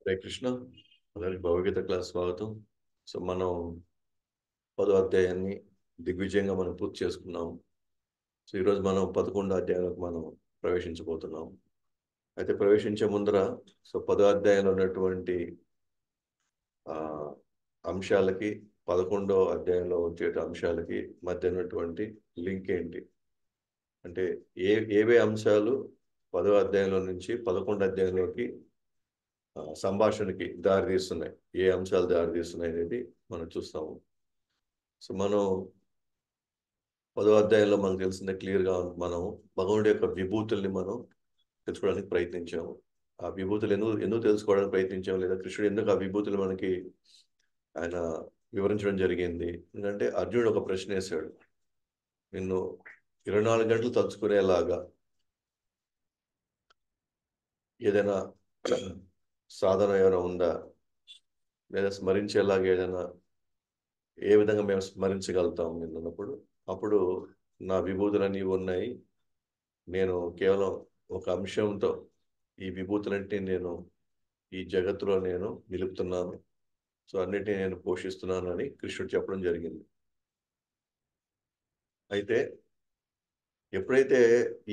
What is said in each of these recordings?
హరే కృష్ణ. అందరికి భగవద్గీత క్లాస్ స్వాగతం. సో మనం 10వ అధ్యాయాన్ని దిగ్విజయంగా మనం పూర్తి చేసుకున్నాం. సో ఈరోజు మనం 11వ అధ్యాయంలోకి మనం ప్రవేశించబోతున్నాం. అయితే ప్రవేశించే ముందర 10వ అధ్యాయంలో ఉన్నటువంటి ఆ, అంశాలకి 11వ అధ్యాయంలో వచ్చే అంశాలకి మధ్య ఉన్నటువంటి లింక్ ఏంటి అంటే ఏవే అంశాలు 10వ అధ్యాయంలో నుంచి 11వ అధ్యాయంలోకి సంభాషణకి దారి తీస్తున్నాయి, ఏ అంశాలు దారి తీస్తున్నాయి అనేది మనం చూస్తాము. సో మనం 10వ అధ్యాయంలో మనకు తెలిసిందే క్లియర్గా మనం భగవంతుడి యొక్క విభూతుల్ని మనం తెలుసుకోవడానికి ప్రయత్నించాము. ఆ విభూతులు ఎందుకు తెలుసుకోవడానికి ప్రయత్నించాము, లేదా కృష్ణుడు ఎందుకు ఆ విభూతులు మనకి ఆయన వివరించడం జరిగింది. ఎందుకంటే అర్జునుడు ఒక ప్రశ్న వేశాడు, నిన్ను 24 గంటలు తలుచుకునేలాగా ఏదైనా సాధన ఏమైనా ఉందా, లేదా స్మరించేలాగా ఏదైనా ఏ విధంగా మేము స్మరించగలుగుతాం నిన్నప్పుడు. అప్పుడు నా విభూతులన్నీ ఉన్నాయి, నేను కేవలం ఒక అంశంతో ఈ విభూతులంటే నేను ఈ జగత్తులో నేను నిలుపుతున్నాను, సో అన్నిటినీ నేను పోషిస్తున్నాను అని కృష్ణుడు చెప్పడం జరిగింది. అయితే ఎప్పుడైతే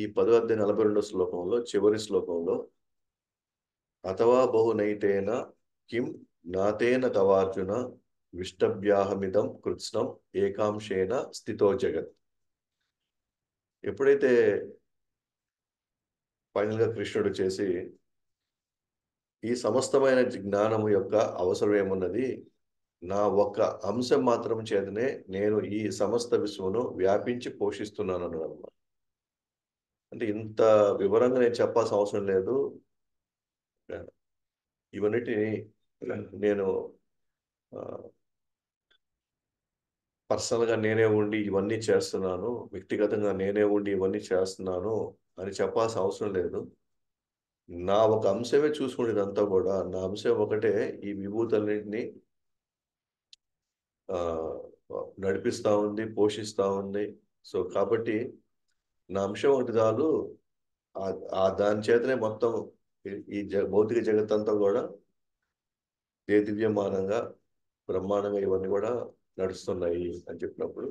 ఈ 10వ అధ్యాయం 42వ శ్లోకంలో చివరి శ్లోకంలో అథవా బహునైతేన కిం నాతేన తవార్జున విష్టభ్యాహమిదం కృత్స్నం ఏకాంశేన స్థితో జగత్, ఎప్పుడైతే ఫైనల్ గా కృష్ణుడు చేసి ఈ సమస్తమైన జ్ఞానము యొక్క అవసరం ఏమున్నది, నా ఒక్క అంశం మాత్రం చేతనే నేను ఈ సమస్త విశ్వమును వ్యాపించి పోషిస్తున్నాను అన్నమాట. అంటే ఇంత వివరంగా నేను చెప్పాల్సిన అవసరం లేదు, ఇవన్నిటిని నేను పర్సనల్గా నేనే ఉండి ఇవన్నీ చేస్తున్నాను, వ్యక్తిగతంగా నేనే ఉండి ఇవన్నీ చేస్తున్నాను అని చెప్పాల్సిన అవసరం లేదు. నా ఒక అంశమే చూసుకునేదంతా కూడా, నా అంశం ఒకటే ఈ విభూతులన్నింటినీ ఆ, నడిపిస్తూ ఉంది, పోషిస్తూ ఉంది. సో కాబట్టి నా అంశం ఒకటి చాలు, ఆ దాని చేతనే మొత్తం భౌతిక జగత్ అంతా కూడా దివ్యమానంగా బ్రహ్మాండంగా ఇవన్నీ కూడా నడుస్తున్నాయి అని చెప్పినప్పుడు,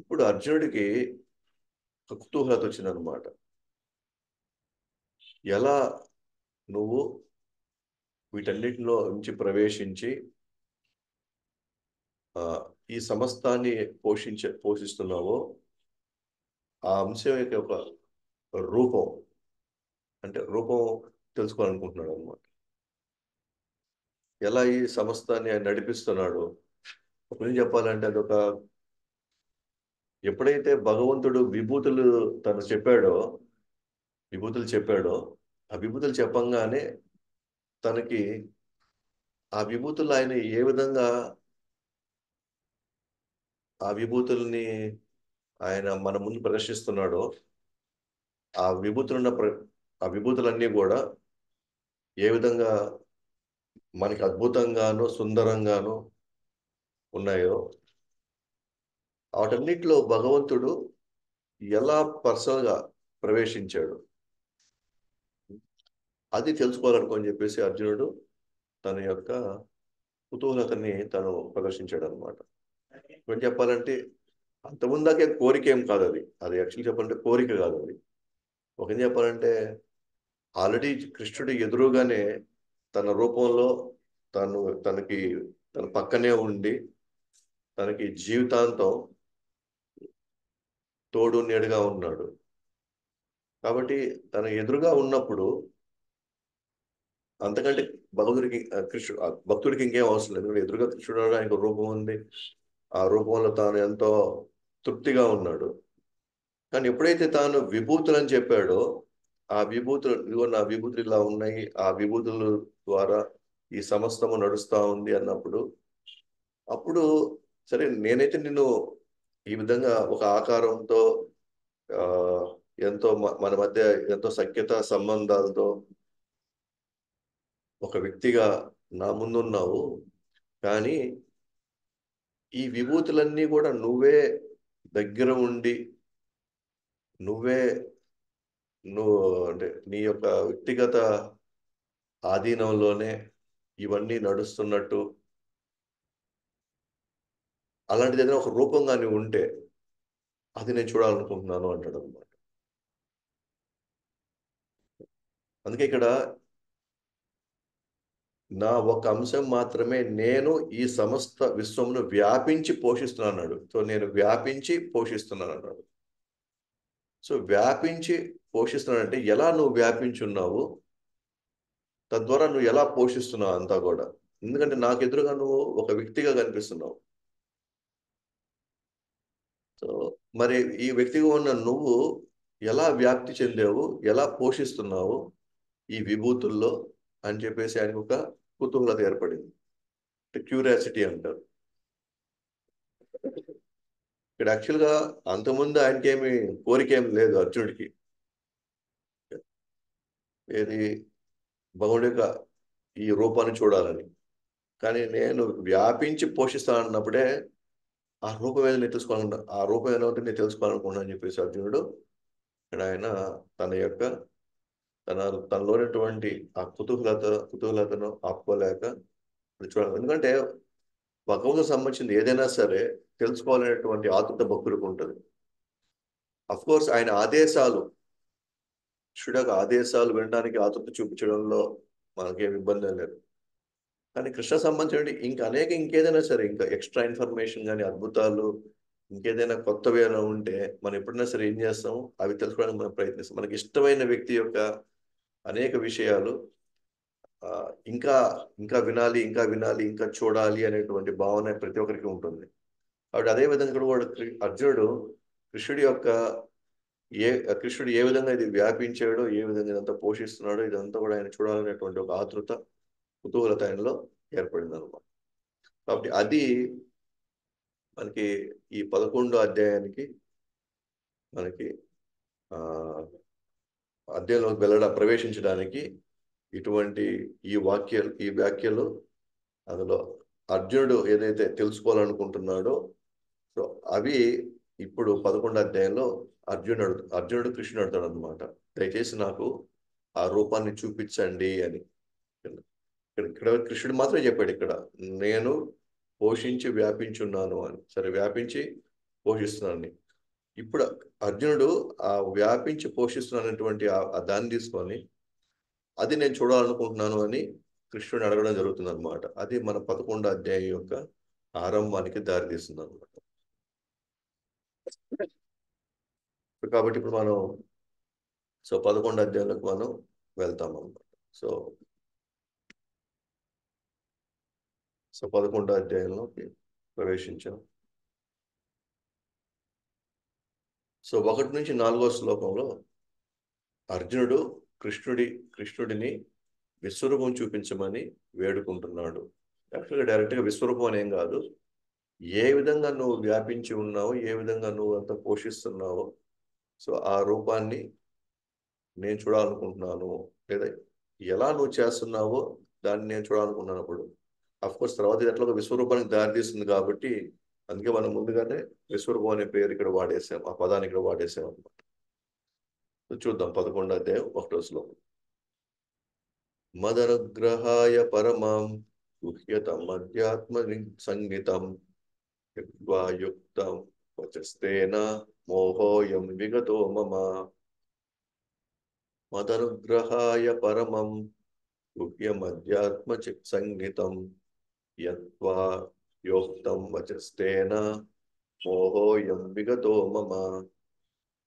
ఇప్పుడు అర్జునుడికి ఒక కుతూహలత వచ్చిందనమాట. ఎలా నువ్వు వీటన్నిటిలో నుంచి ప్రవేశించి ఆ, ఈ సమస్తాన్ని పోషిస్తున్నావో, ఆ అంశం యొక్క ఒక రూపం, అంటే రూపం తెలుసుకోవాలనుకుంటున్నాడు అనమాట. ఎలా ఈ సమస్తాన్ని ఆయన నడిపిస్తున్నాడు. ఒక నిజం చెప్పాలంటే అదొక, ఎప్పుడైతే భగవంతుడు విభూతులు చెప్పాడో ఆ విభూతులు చెప్పంగానే తనకి ఆ విభూతులు ఆయన ఏ విధంగా ఆ విభూతుల్ని ఆయన మన ముందు ప్రదర్శిస్తున్నాడో, ఆ విభూతులున్న ఆ విభూతులన్నీ కూడా ఏ విధంగా మనకి అద్భుతంగాను సుందరంగాను ఉన్నాయో, వాటన్నిటిలో భగవంతుడు ఎలా పర్సనల్గా ప్రవేశించాడు అది తెలుసుకోవాలనుకోని చెప్పేసి అర్జునుడు తన యొక్క కుతూహలతని తను ప్రదర్శించాడు అనమాట. ఇప్పుడు చెప్పాలంటే అంతముందాకే కోరిక ఏం కాదు, అది యాక్చువల్లీ చెప్పాలంటే కోరిక కాదు అది. ఒక చెప్పాలంటే ఆల్రెడీ కృష్ణుడి ఎదురుగానే తన రూపంలో తనకి తన పక్కనే ఉండి తనకి జీవితాంతం తోడు నీడగా ఉన్నాడు. కాబట్టి తన ఎదురుగా ఉన్నప్పుడు అంతకంటే భగవంతుడికి కృష్ణుడు భక్తుడికి ఇంకేం అవసరం లేదు. ఎందుకంటే ఎదురుగా కృష్ణుడు ఆయనకు రూపం ఉంది, ఆ రూపంలో తాను ఎంతో తృప్తిగా ఉన్నాడు. కానీ ఎప్పుడైతే తాను విభూతులు అని చెప్పాడో, ఆ విభూతులు ఇదిగో నా విభూతులు ఇలా ఉన్నాయి, ఆ విభూతుల ద్వారా ఈ సమస్తము నడుస్తా ఉంది అన్నప్పుడు, అప్పుడు సరే నేనైతే నిన్ను ఈ విధంగా ఒక ఆకారంతో ఆ ఎంతో మన మధ్య ఎంతో సఖ్యత సంబంధాలతో ఒక వ్యక్తిగా నా ముందున్నావు, కానీ ఈ విభూతులన్నీ కూడా నువ్వే దగ్గర ఉండి నువ్వే నువ్వు అంటే నీ యొక్క వ్యక్తిగత ఆధీనంలోనే ఇవన్నీ నడుస్తున్నట్టు అలాంటిది ఏదైనా ఒక రూపంగా నువ్వు ఉంటే అది నేను చూడాలనుకుంటున్నాను అంటాడు అనమాట. అందుకే ఇక్కడ నా ఒక అంశం మాత్రమే నేను ఈ సమస్త విశ్వమును వ్యాపించి పోషిస్తున్నాను అన్నాడు. సో నేను వ్యాపించి పోషిస్తున్నాను అన్నాడు. సో వ్యాపించి పోషిస్తున్నానంటే ఎలా నువ్వు వ్యాపించున్నావు, తద్వారా నువ్వు ఎలా పోషిస్తున్నావు అంతా కూడా. ఎందుకంటే నాకు ఎదురుగా నువ్వు ఒక వ్యక్తిగా కనిపిస్తున్నావు. సో మరి ఈ వ్యక్తిగా ఉన్న నువ్వు ఎలా వ్యాప్తి చెందావు, ఎలా పోషిస్తున్నావు ఈ విభూతుల్లో అని చెప్పేసి ఆయనకు ఒక కుతూహలత ఏర్పడింది. క్యూరియాసిటీ అంటారు. ఇక్కడ యాక్చువల్గా అంతకుముందు ఆయనకేమి కోరిక ఏమి లేదు అర్జునుడికి. ఏది భగవుడి యొక్క ఈ రూపాన్ని చూడాలని. కానీ నేను వ్యాపించి పోషిస్తానన్నప్పుడే ఆ రూపం ఏదో నేను తెలుసుకోవాలనుకుంటా, ఆ రూపం ఏదో ఉంటే నేను తెలుసుకోవాలనుకున్నా అని చెప్పేసి అర్జునుడు ఇక్కడ ఆయన తన యొక్క తన తనలోనటువంటి ఆ కుతూహలతను ఆపుకోలేక చూడాలి. ఎందుకంటే భగవంతుకు సంబంధించింది ఏదైనా సరే తెలుసుకోవాలనేటువంటి ఆతృత భక్తులకు ఉంటుంది. అఫ్ కోర్స్ ఆయన ఆదేశాలు కృష్ణుడు ఆదేశాలు వినడానికి ఆతృత చూపించడంలో మనకేం ఇబ్బంది లేదు. కానీ కృష్ణ సంబంధించిన ఇంకేదైనా సరే ఇంకా ఎక్స్ట్రా ఇన్ఫర్మేషన్ కానీ అద్భుతాలు ఇంకేదైనా కొత్తవి ఏమైనా ఉంటే మనం ఎప్పుడైనా సరే ఏం చేస్తాం, అవి తెలుసుకోవడానికి మనం ప్రయత్నిస్తాం. మనకి ఇష్టమైన వ్యక్తి యొక్క అనేక విషయాలు ఇంకా ఇంకా వినాలి, ఇంకా వినాలి, ఇంకా చూడాలి అనేటువంటి భావన ప్రతి ఒక్కరికి ఉంటుంది. కాబట్టి అదే విధంగా కూడా అర్జునుడు కృష్ణుడి యొక్క ఏ కృష్ణుడు ఏ విధంగా ఇది వ్యాపించాడో, ఏ విధంగా ఇదంతా పోషిస్తున్నాడో ఇదంతా కూడా ఆయన చూడాలనేటువంటి ఒక ఆతృత కుతూహలత ఆయనలో ఏర్పడింది అనమాట. కాబట్టి అది మనకి ఈ 11వ అధ్యాయానికి మనకి ఆ అధ్యాయంలోకి ప్రవేశించడానికి ఇటువంటి ఈ వ్యాఖ్యలు అందులో అర్జునుడు ఏదైతే తెలుసుకోవాలనుకుంటున్నాడో సో అవి ఇప్పుడు 11వ అధ్యాయంలో అర్జునుడు కృష్ణుడు అడతాడు అనమాట. దయచేసి నాకు ఆ రూపాన్ని చూపించండి అని. ఇక్కడ కృష్ణుడు మాత్రమే చెప్పాడు ఇక్కడ నేను పోషించి వ్యాపించున్నాను అని. సరే వ్యాపించి పోషిస్తున్నాను. ఇప్పుడు అర్జునుడు ఆ వ్యాపించి పోషిస్తున్నటువంటి ఆ దాన్ని తీసుకొని అది నేను చూడాలనుకుంటున్నాను అని కృష్ణుడు అడగడం జరుగుతుంది అనమాట. అది మన 11వ అధ్యాయం యొక్క ఆరంభానికి దారితీస్తుంది అనమాట. కాబట్టి ఇప్పుడు మనం 11వ అధ్యాయంలోకి మనం వెళ్తాం అనమాట. సో 11వ అధ్యాయంలోకి ప్రవేశించాం. సో 1 నుంచి 4వ శ్లోకంలో అర్జునుడు కృష్ణుడిని విశ్వరూపం చూపించమని వేడుకుంటున్నాడు. యాక్చువల్గా డైరెక్ట్గా విశ్వరూపం అనేం కాదు, ఏ విధంగా నువ్వు వ్యాపించి ఉన్నావో, ఏ విధంగా నువ్వు అంతా పోషిస్తున్నావో సో ఆ రూపాన్ని నేను చూడాలనుకుంటున్నాను, లేదా ఎలా నువ్వు చేస్తున్నావో దాన్ని నేను చూడాలనుకున్నప్పుడు కోర్స్ తర్వాత ఇది ఎట్లా విశ్వరూపానికి దారితీస్తుంది కాబట్టి అందుకే మనం ముందుగానే విశ్వరూపం అనే పేరు ఇక్కడ వాడేసాం, ఆ పదాన్ని ఇక్కడ వాడేసాం అనమాట. చూద్దాం 11వ అధ్యాయం 1వ శ్లోకం. మదనుగ్రహాయ పరమాం గుహ్యతం అధ్యాత్మ సంగీతం యుక్తం వచస్తేన మోహోయం విగతో మమ. మదనుగ్రహాయ పరమం గుహ్యమధ్యాత్మ సంగీతం యత్వా యోక్తం వచస్తేన మోహోయం విగతో మమ.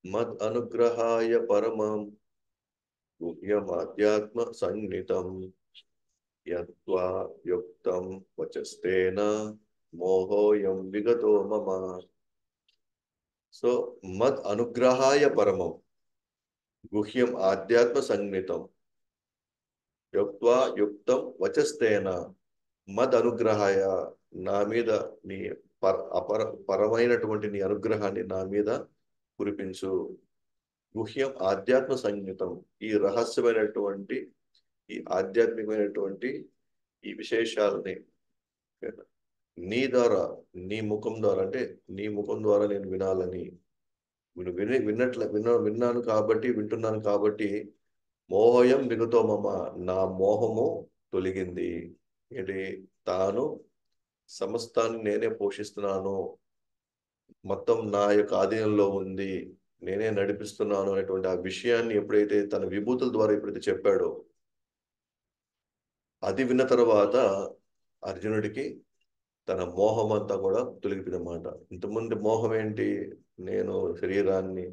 మద్ అనుగ్రహాయ పరమం గుహ్యమాధ్యాత్మ సంగీతం యత్వా యుక్తం వచస్తేన మోహోయం విగతో మమ. సో మద్ అనుగ్రహాయ పరమం గుహ్యం ఆధ్యాత్మ సంగీతం యుక్త్వా యుక్తం వచస్తేన. మద్ అనుగ్రహాయ నా మీద నీ పరమైనటువంటి నీ అనుగ్రహాన్ని నా మీద కురిపించు. గుహ్యం ఆధ్యాత్మ సంగీతం ఈ రహస్యమైనటువంటి ఈ ఆధ్యాత్మికమైనటువంటి ఈ విశేషాలని నీ ద్వారా నీ ముఖం ద్వారా అంటే నీ ముఖం ద్వారా నేను వినాలని విన్నాను కాబట్టి వింటున్నాను కాబట్టి మోహయం మిగతో మమ నా మోహము తొలగింది. ఏంటి, తాను సమస్తాన్ని నేనే పోషిస్తున్నాను, మొత్తం నా యొక్క ఆధీనంలో ఉంది, నేనే నడిపిస్తున్నాను అనేటువంటి ఆ విషయాన్ని ఎప్పుడైతే తన విభూతుల ద్వారా ఎప్పుడైతే చెప్పాడో, అది విన్న తర్వాత అర్జునుడికి తన మోహం అంతా కూడా తొలగిపోయిందన్నమాట. ఇంతకుముందు మోహం ఏంటి? నేను శరీరాన్ని,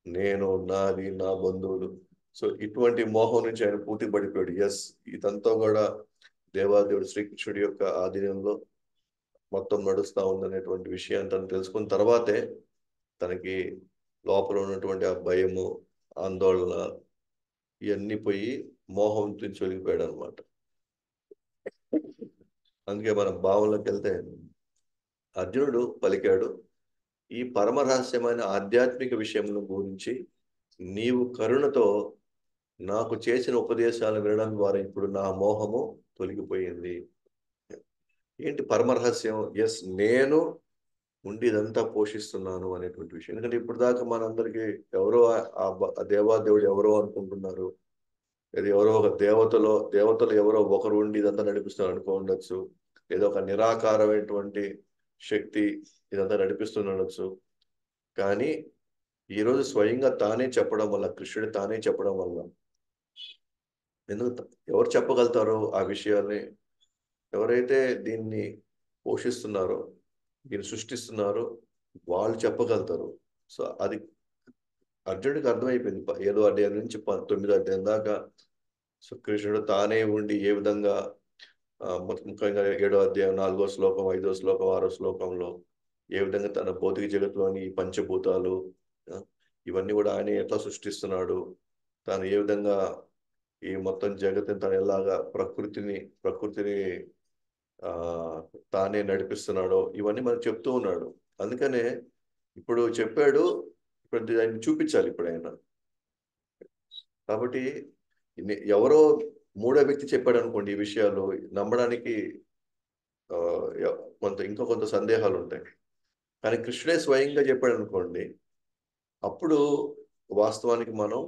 నేను, నాది, నా బంధువులు. సో ఇటువంటి మోహం నుంచి ఆయన పూర్తి పడిపోయాడు. ఎస్, ఇదంతా కూడా దేవాదేవుడు శ్రీకృష్ణుడి యొక్క ఆధీనంలో మొత్తం నడుస్తా ఉందనేటువంటి విషయాన్ని తను తెలుసుకున్న తర్వాతే తనకి లోపల ఉన్నటువంటి ఆ భయము, ఆందోళన ఇవన్నీ పోయి మోహం నుంచి వెలిగిపోయాడు అనమాట. అందుకే మనం భావంలోకి వెళ్తే అర్జునుడు పలికాడు, ఈ పరమ రహస్యమైన ఆధ్యాత్మిక విషయముల గురించి నీవు కరుణతో నాకు చేసిన ఉపదేశాలను వినడం ద్వారా ఇప్పుడు నా మోహము తొలగిపోయింది. ఏంటి పరమ రహస్యం? ఎస్, నేను ఉండి ఇదంతా పోషిస్తున్నాను అనేటువంటి విషయం. ఎందుకంటే ఇప్పుడు దాకా మనందరికీ ఎవరో ఆ దేవాదేవుడు ఎవరో అనుకుంటున్నారు. ఇది ఎవరో ఒక దేవతలు ఎవరో ఒకరు ఉండి ఇదంతా నడిపిస్తున్నారు అనుకో ఉండొచ్చు. ఏదో ఒక నిరాకారమైనటువంటి శక్తి ఇదంతా నడిపిస్తుండొచ్చు. కానీ ఈరోజు స్వయంగా తానే చెప్పడం వల్ల, కృష్ణుడు తానే చెప్పడం వల్ల, ఎందుకు ఎవరు చెప్పగలుగుతారో ఆ విషయాల్ని? ఎవరైతే దీన్ని పోషిస్తున్నారో, దీన్ని సృష్టిస్తున్నారో వాళ్ళు చెప్పగలుగుతారు. సో అది అర్జునుడికి అర్థమైపోయింది. 7వ అధ్యాయం నుంచి 9వ అధ్యాయం దాకా సో కృష్ణుడు తానే ఉండి ఏ విధంగా ముఖ్యంగా 7వ అధ్యాయం 4వ శ్లోకం, 5వ శ్లోకం, 6వ శ్లోకంలో ఏ విధంగా తన భౌతిక జగత్తులోని ఈ పంచభూతాలు ఆ, ఇవన్నీ కూడా ఆయన ఎట్లా సృష్టిస్తున్నాడు, తాను ఏ విధంగా ఈ మొత్తం జగత్తుని తను ఎలాగా ప్రకృతిని ఆ తానే నడిపిస్తున్నాడో ఇవన్నీ మనకు చెప్తూ ఉన్నాడు. అందుకనే ఇప్పుడు చెప్పాడు, ఇప్పుడు దాన్ని చూపించాలి ఇప్పుడు ఆయన. కాబట్టి ఎవరో మూడో వ్యక్తి చెప్పాడు అనుకోండి ఈ విషయాలు నమ్మడానికి ఆ, కొంత సందేహాలు ఉంటాయి. కానీ కృష్ణుడే స్వయంగా చెప్పాడు అనుకోండి, అప్పుడు వాస్తవానికి మనం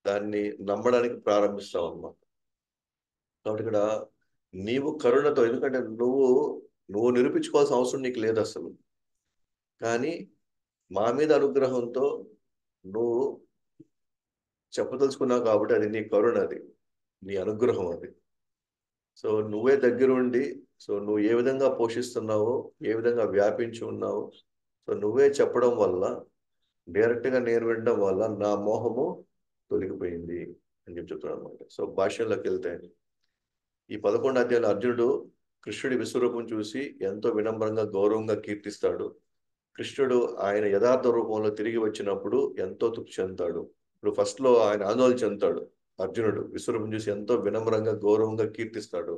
దాన్ని నమ్మడానికి ప్రారంభిస్తాం అన్నమాట. కాబట్టి ఇక్కడ నీవు కరుణతో, ఎందుకంటే నువ్వు నిరూపించుకోవాల్సిన అవసరం నీకు లేదు అసలు. కానీ మా మీద అనుగ్రహంతో నువ్వు చెప్పదలుచుకున్నావు కాబట్టి అది నీ కరుణ, అది నీ అనుగ్రహం అది. సో నువ్వే దగ్గరుండి, సో నువ్వు ఏ విధంగా పోషిస్తున్నావో, ఏ విధంగా వ్యాపించి ఉన్నావో, సో నువ్వే చెప్పడం వల్ల, డైరెక్ట్గా నేను వినడం వల్ల నా మోహము తొలగిపోయింది అని చెప్తున్నాను అనమాట. సో భాష్యంలోకి వెళ్తే ఈ 11వ అధ్యాయంలో అర్జునుడు కృష్ణుడి విశ్వరూపం చూసి ఎంతో వినమ్రంగా గౌరవంగా కీర్తిస్తాడు. కృష్ణుడు ఆయన యథార్థ రూపంలో తిరిగి వచ్చినప్పుడు ఎంతో తృప్తి చెందుతాడు. ఇప్పుడు ఫస్ట్ లో ఆయన ఆందోళన చెందుతాడు. అర్జునుడు విశ్వరూపం చూసి ఎంతో వినమ్రంగా గౌరవంగా కీర్తిస్తాడు.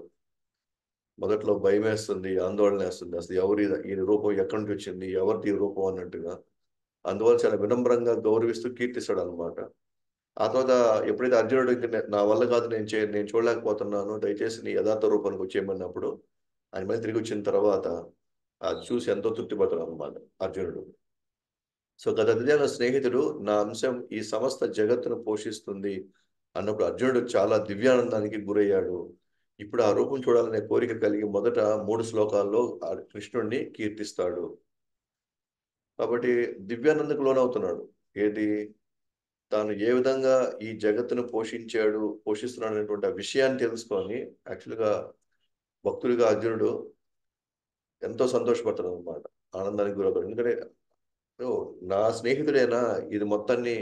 మొదట్లో భయం వేస్తుంది, ఆందోళన వేస్తుంది, అసలు ఈ రూపం ఎక్కడి నుంచి వచ్చింది, ఎవరిది ఈ రూపం అన్నట్టుగా. అందువల్ల చాలా వినమ్రంగా గౌరవిస్తూ కీర్తిస్తాడు అనమాట. ఆ తర్వాత ఎప్పుడైతే అర్జునుడు నా వల్ల కాదు, నేను చూడలేకపోతున్నాను, దయచేసి నీ యథార్థ రూపానికి వచ్చేయమన్నప్పుడు ఆయన మళ్ళీ తిరిగి వచ్చిన తర్వాత అది చూసి ఎంతో తృప్తిపడతాడు అనమాట అర్జునుడు. సో గత అధ్యాయంలో స్నేహితుడు నా అంశం ఈ సమస్త జగత్తును పోషిస్తుంది అన్నప్పుడు అర్జునుడు చాలా దివ్యానందానికి గురయ్యాడు. ఇప్పుడు ఆ రూపం చూడాలనే కోరిక కలిగి మొదట 3 శ్లోకాల్లో ఆ కృష్ణుడిని కీర్తిస్తాడు. కాబట్టి దివ్యానందకు లోనవుతున్నాడు. ఏది? తాను ఏ విధంగా ఈ జగత్తును పోషిస్తున్నాడు అనేటువంటి ఆ విషయాన్ని తెలుసుకొని యాక్చువల్గా భక్తుడిగా అర్జునుడు ఎంతో సంతోషపడతాడు అనమాట, ఆనందానికి గురవుతాడు. ఎందుకంటే "ఓ, నా స్నేహితుడేనా ఇది మొత్తాన్ని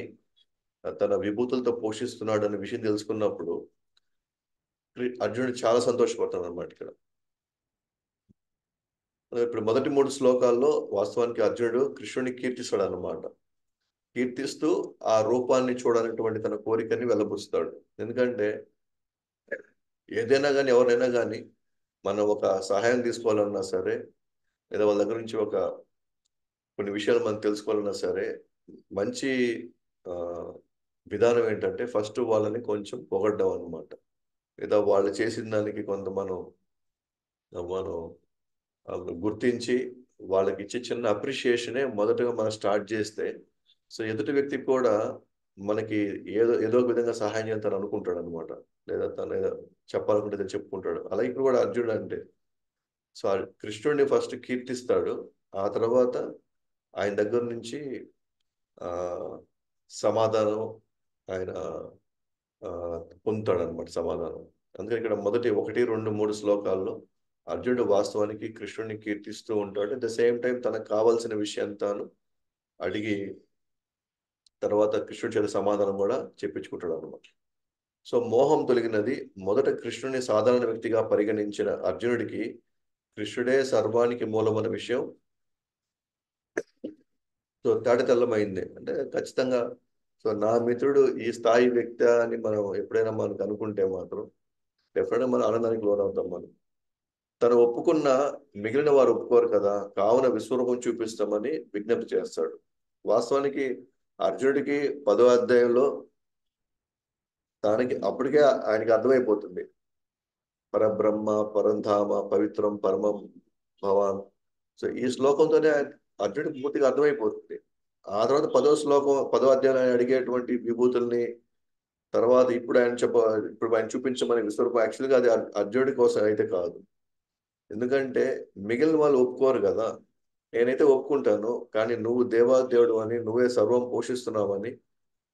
తన విభూతులతో పోషిస్తున్నాడు అనే విషయం తెలుసుకున్నప్పుడు అర్జునుడు చాలా సంతోషపడతాడు అనమాట ఇక్కడ. ఇప్పుడు మొదటి 3 శ్లోకాల్లో వాస్తవానికి అర్జునుడు కృష్ణుని కీర్తిస్తాడు అన్నమాట. కీర్తిస్తూ ఆ రూపాన్ని చూడాలనేటువంటి తన కోరికని వెళ్ళబుస్తాడు. ఎందుకంటే ఏదైనా కానీ, ఎవరైనా కానీ, మనం ఒక సహాయం తీసుకోవాలన్నా సరే, లేదా వాళ్ళ దగ్గర నుంచి కొన్ని విషయాలు మనం తెలుసుకోవాలన్నా సరే, మంచి ఆ, విధానం ఏంటంటే ఫస్ట్ వాళ్ళని కొంచెం పొగడ్డం అనమాట. లేదా వాళ్ళు చేసిన దానికి కొంత మనం గుర్తించి వాళ్ళకి ఇచ్చే చిన్న అప్రిషియేషనే మొదటగా మనం స్టార్ట్ చేస్తే, సో ఎదుటి వ్యక్తికి కూడా మనకి ఏదో ఏదో ఒక విధంగా సహాయం చేస్తాను అనుకుంటాడు అనమాట. లేదా తను ఏదో చెప్పాలనుకుంటే ఏదో చెప్పుకుంటాడు. అలా ఇప్పుడు కూడా అర్జునుడు అంటే సో కృష్ణుడిని ఫస్ట్ కీర్తిస్తాడు. ఆ తర్వాత ఆయన దగ్గర నుంచి ఆ సమాధానం ఆయన ఆ, పొందుతాడనమాట సమాధానం. అందుకే ఇక్కడ మొదటి 1, 2, 3 శ్లోకాల్లో అర్జునుడు వాస్తవానికి కృష్ణుడిని కీర్తిస్తూ ఉంటాడు. అట్ ద సేమ్ టైం తనకు కావాల్సిన విషయం తాను అడిగి తర్వాత కృష్ణుడి చేత సమాధానం కూడా చెప్పించుకుంటాడు అనమాట. సో మోహం తొలగినది. మొదట కృష్ణుని సాధారణ వ్యక్తిగా పరిగణించిన అర్జునుడికి కృష్ణుడే సర్వానికి మూలమన్న విషయం సో తేటతెల్లమైంది. అంటే ఖచ్చితంగా సో నా మిత్రుడు ఈ స్థాయి వ్యక్తి అని మనం ఎప్పుడైనా మనకు అనుకుంటే మాత్రం డెఫినెట్గా మనం ఆనందానికి లోనవుతాం మనం. తను ఒప్పుకున్న మిగిలిన వారు ఒప్పుకోరు కదా, కావున విశ్వరూపం చూపిస్తామని విజ్ఞప్తి చేస్తాడు. వాస్తవానికి అర్జునుడికి 10వ అధ్యాయంలో దానికి అప్పటికే ఆయనకి అర్థమైపోతుంది. పరబ్రహ్మ పరంధామ పవిత్రం పరమం భవాన్. సో ఈ శ్లోకంతోనే అర్జునుడికి పూర్తిగా అర్థమైపోతుంది. ఆ తర్వాత 10వ శ్లోకం 10వ అధ్యాయంలో ఆయన అడిగేటువంటి విభూతుల్ని తర్వాత ఇప్పుడు ఆయన చూపించమని విశ్వరూపం యాక్చువల్గా అది అర్జునుడి కోసం అయితే కాదు. ఎందుకంటే మిగిలిన వాళ్ళు ఒప్పుకోరు కదా. నేనైతే ఒప్పుకుంటాను, కానీ నువ్వు దేవాదేవుడు అని నువ్వే సర్వం పోషిస్తున్నావని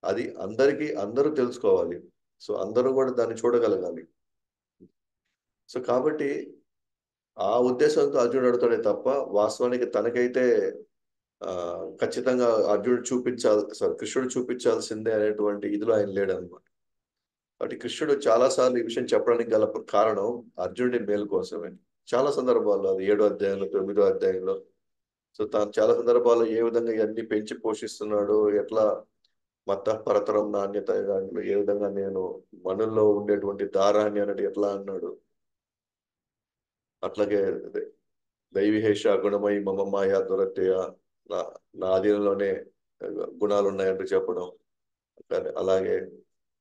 అది అందరూ తెలుసుకోవాలి. సో అందరూ కూడా దాన్ని చూడగలగాలి. సో కాబట్టి ఆ ఉద్దేశంతో అర్జునుడు అడుగుతాడే తప్ప వాస్తవానికి తనకైతే ఆ ఖచ్చితంగా కృష్ణుడు చూపించాల్సిందే అనేటువంటి ఇదిలో ఆయన లేడనమాట. కాబట్టి కృష్ణుడు చాలాసార్లు ఈ విషయం చెప్పడానికి గల కారణం అర్జునుడి మేలు కోసమే. చాలా సందర్భాల్లో అది 7వ అధ్యాయంలో 9వ అధ్యాయంలో సో తాను చాలా సందర్భాల్లో ఏ విధంగా ఇవన్నీ పెంచి పోషిస్తున్నాడు, ఎట్లా మత పరతరం నాణ్యత దాంట్లో ఏ విధంగా నేను మనుల్లో ఉండేటువంటి దారాన్ని అన్నట్టు ఎట్లా అన్నాడు. అట్లాగే దైవిహేష గుణమై మమ మాయ దురత్యయ నా నా అధీనంలోనే గుణాలు ఉన్నాయంటూ చెప్పడం. అలాగే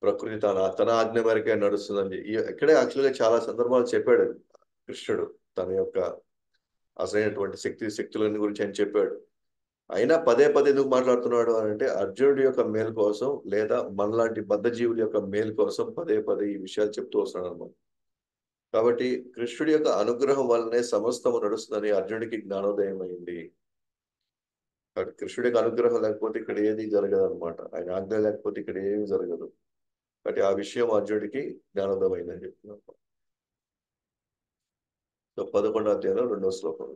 ప్రకృతి తన ఆజ్ఞ మేరకే నడుస్తుందని ఇక్కడే యాక్చువల్గా చాలా సందర్భాలు చెప్పాడు కృష్ణుడు. తన యొక్క అసలైనటువంటి శక్తులని గురించి ఆయన చెప్పాడు. అయినా పదే పదే ఎందుకు మాట్లాడుతున్నాడు అని అంటే అర్జునుడి యొక్క మేలు కోసం లేదా మనలాంటి బద్ధజీవుల యొక్క మేలు కోసం పదే పదే ఈ విషయాలు చెప్తూ వస్తున్నాడు అనమాట. కాబట్టి కృష్ణుడి యొక్క అనుగ్రహం వల్లనే సమస్తము నడుస్తుందని అర్జునుడికి జ్ఞానోదయం అయింది. కాబట్టి కృష్ణుడి యొక్క అనుగ్రహం లేకపోతే ఇక్కడ ఏది జరగదు అనమాట. ఆయన ఆజ్ఞ లేకపోతే ఇక్కడ ఏమీ జరగదు. కాబట్టి ఆ విషయం అర్జునుడికి జ్ఞానోదయం అయిందని చెప్తున్నాం. సో 11వ అధ్యాయంలో 2వ శ్లోకం.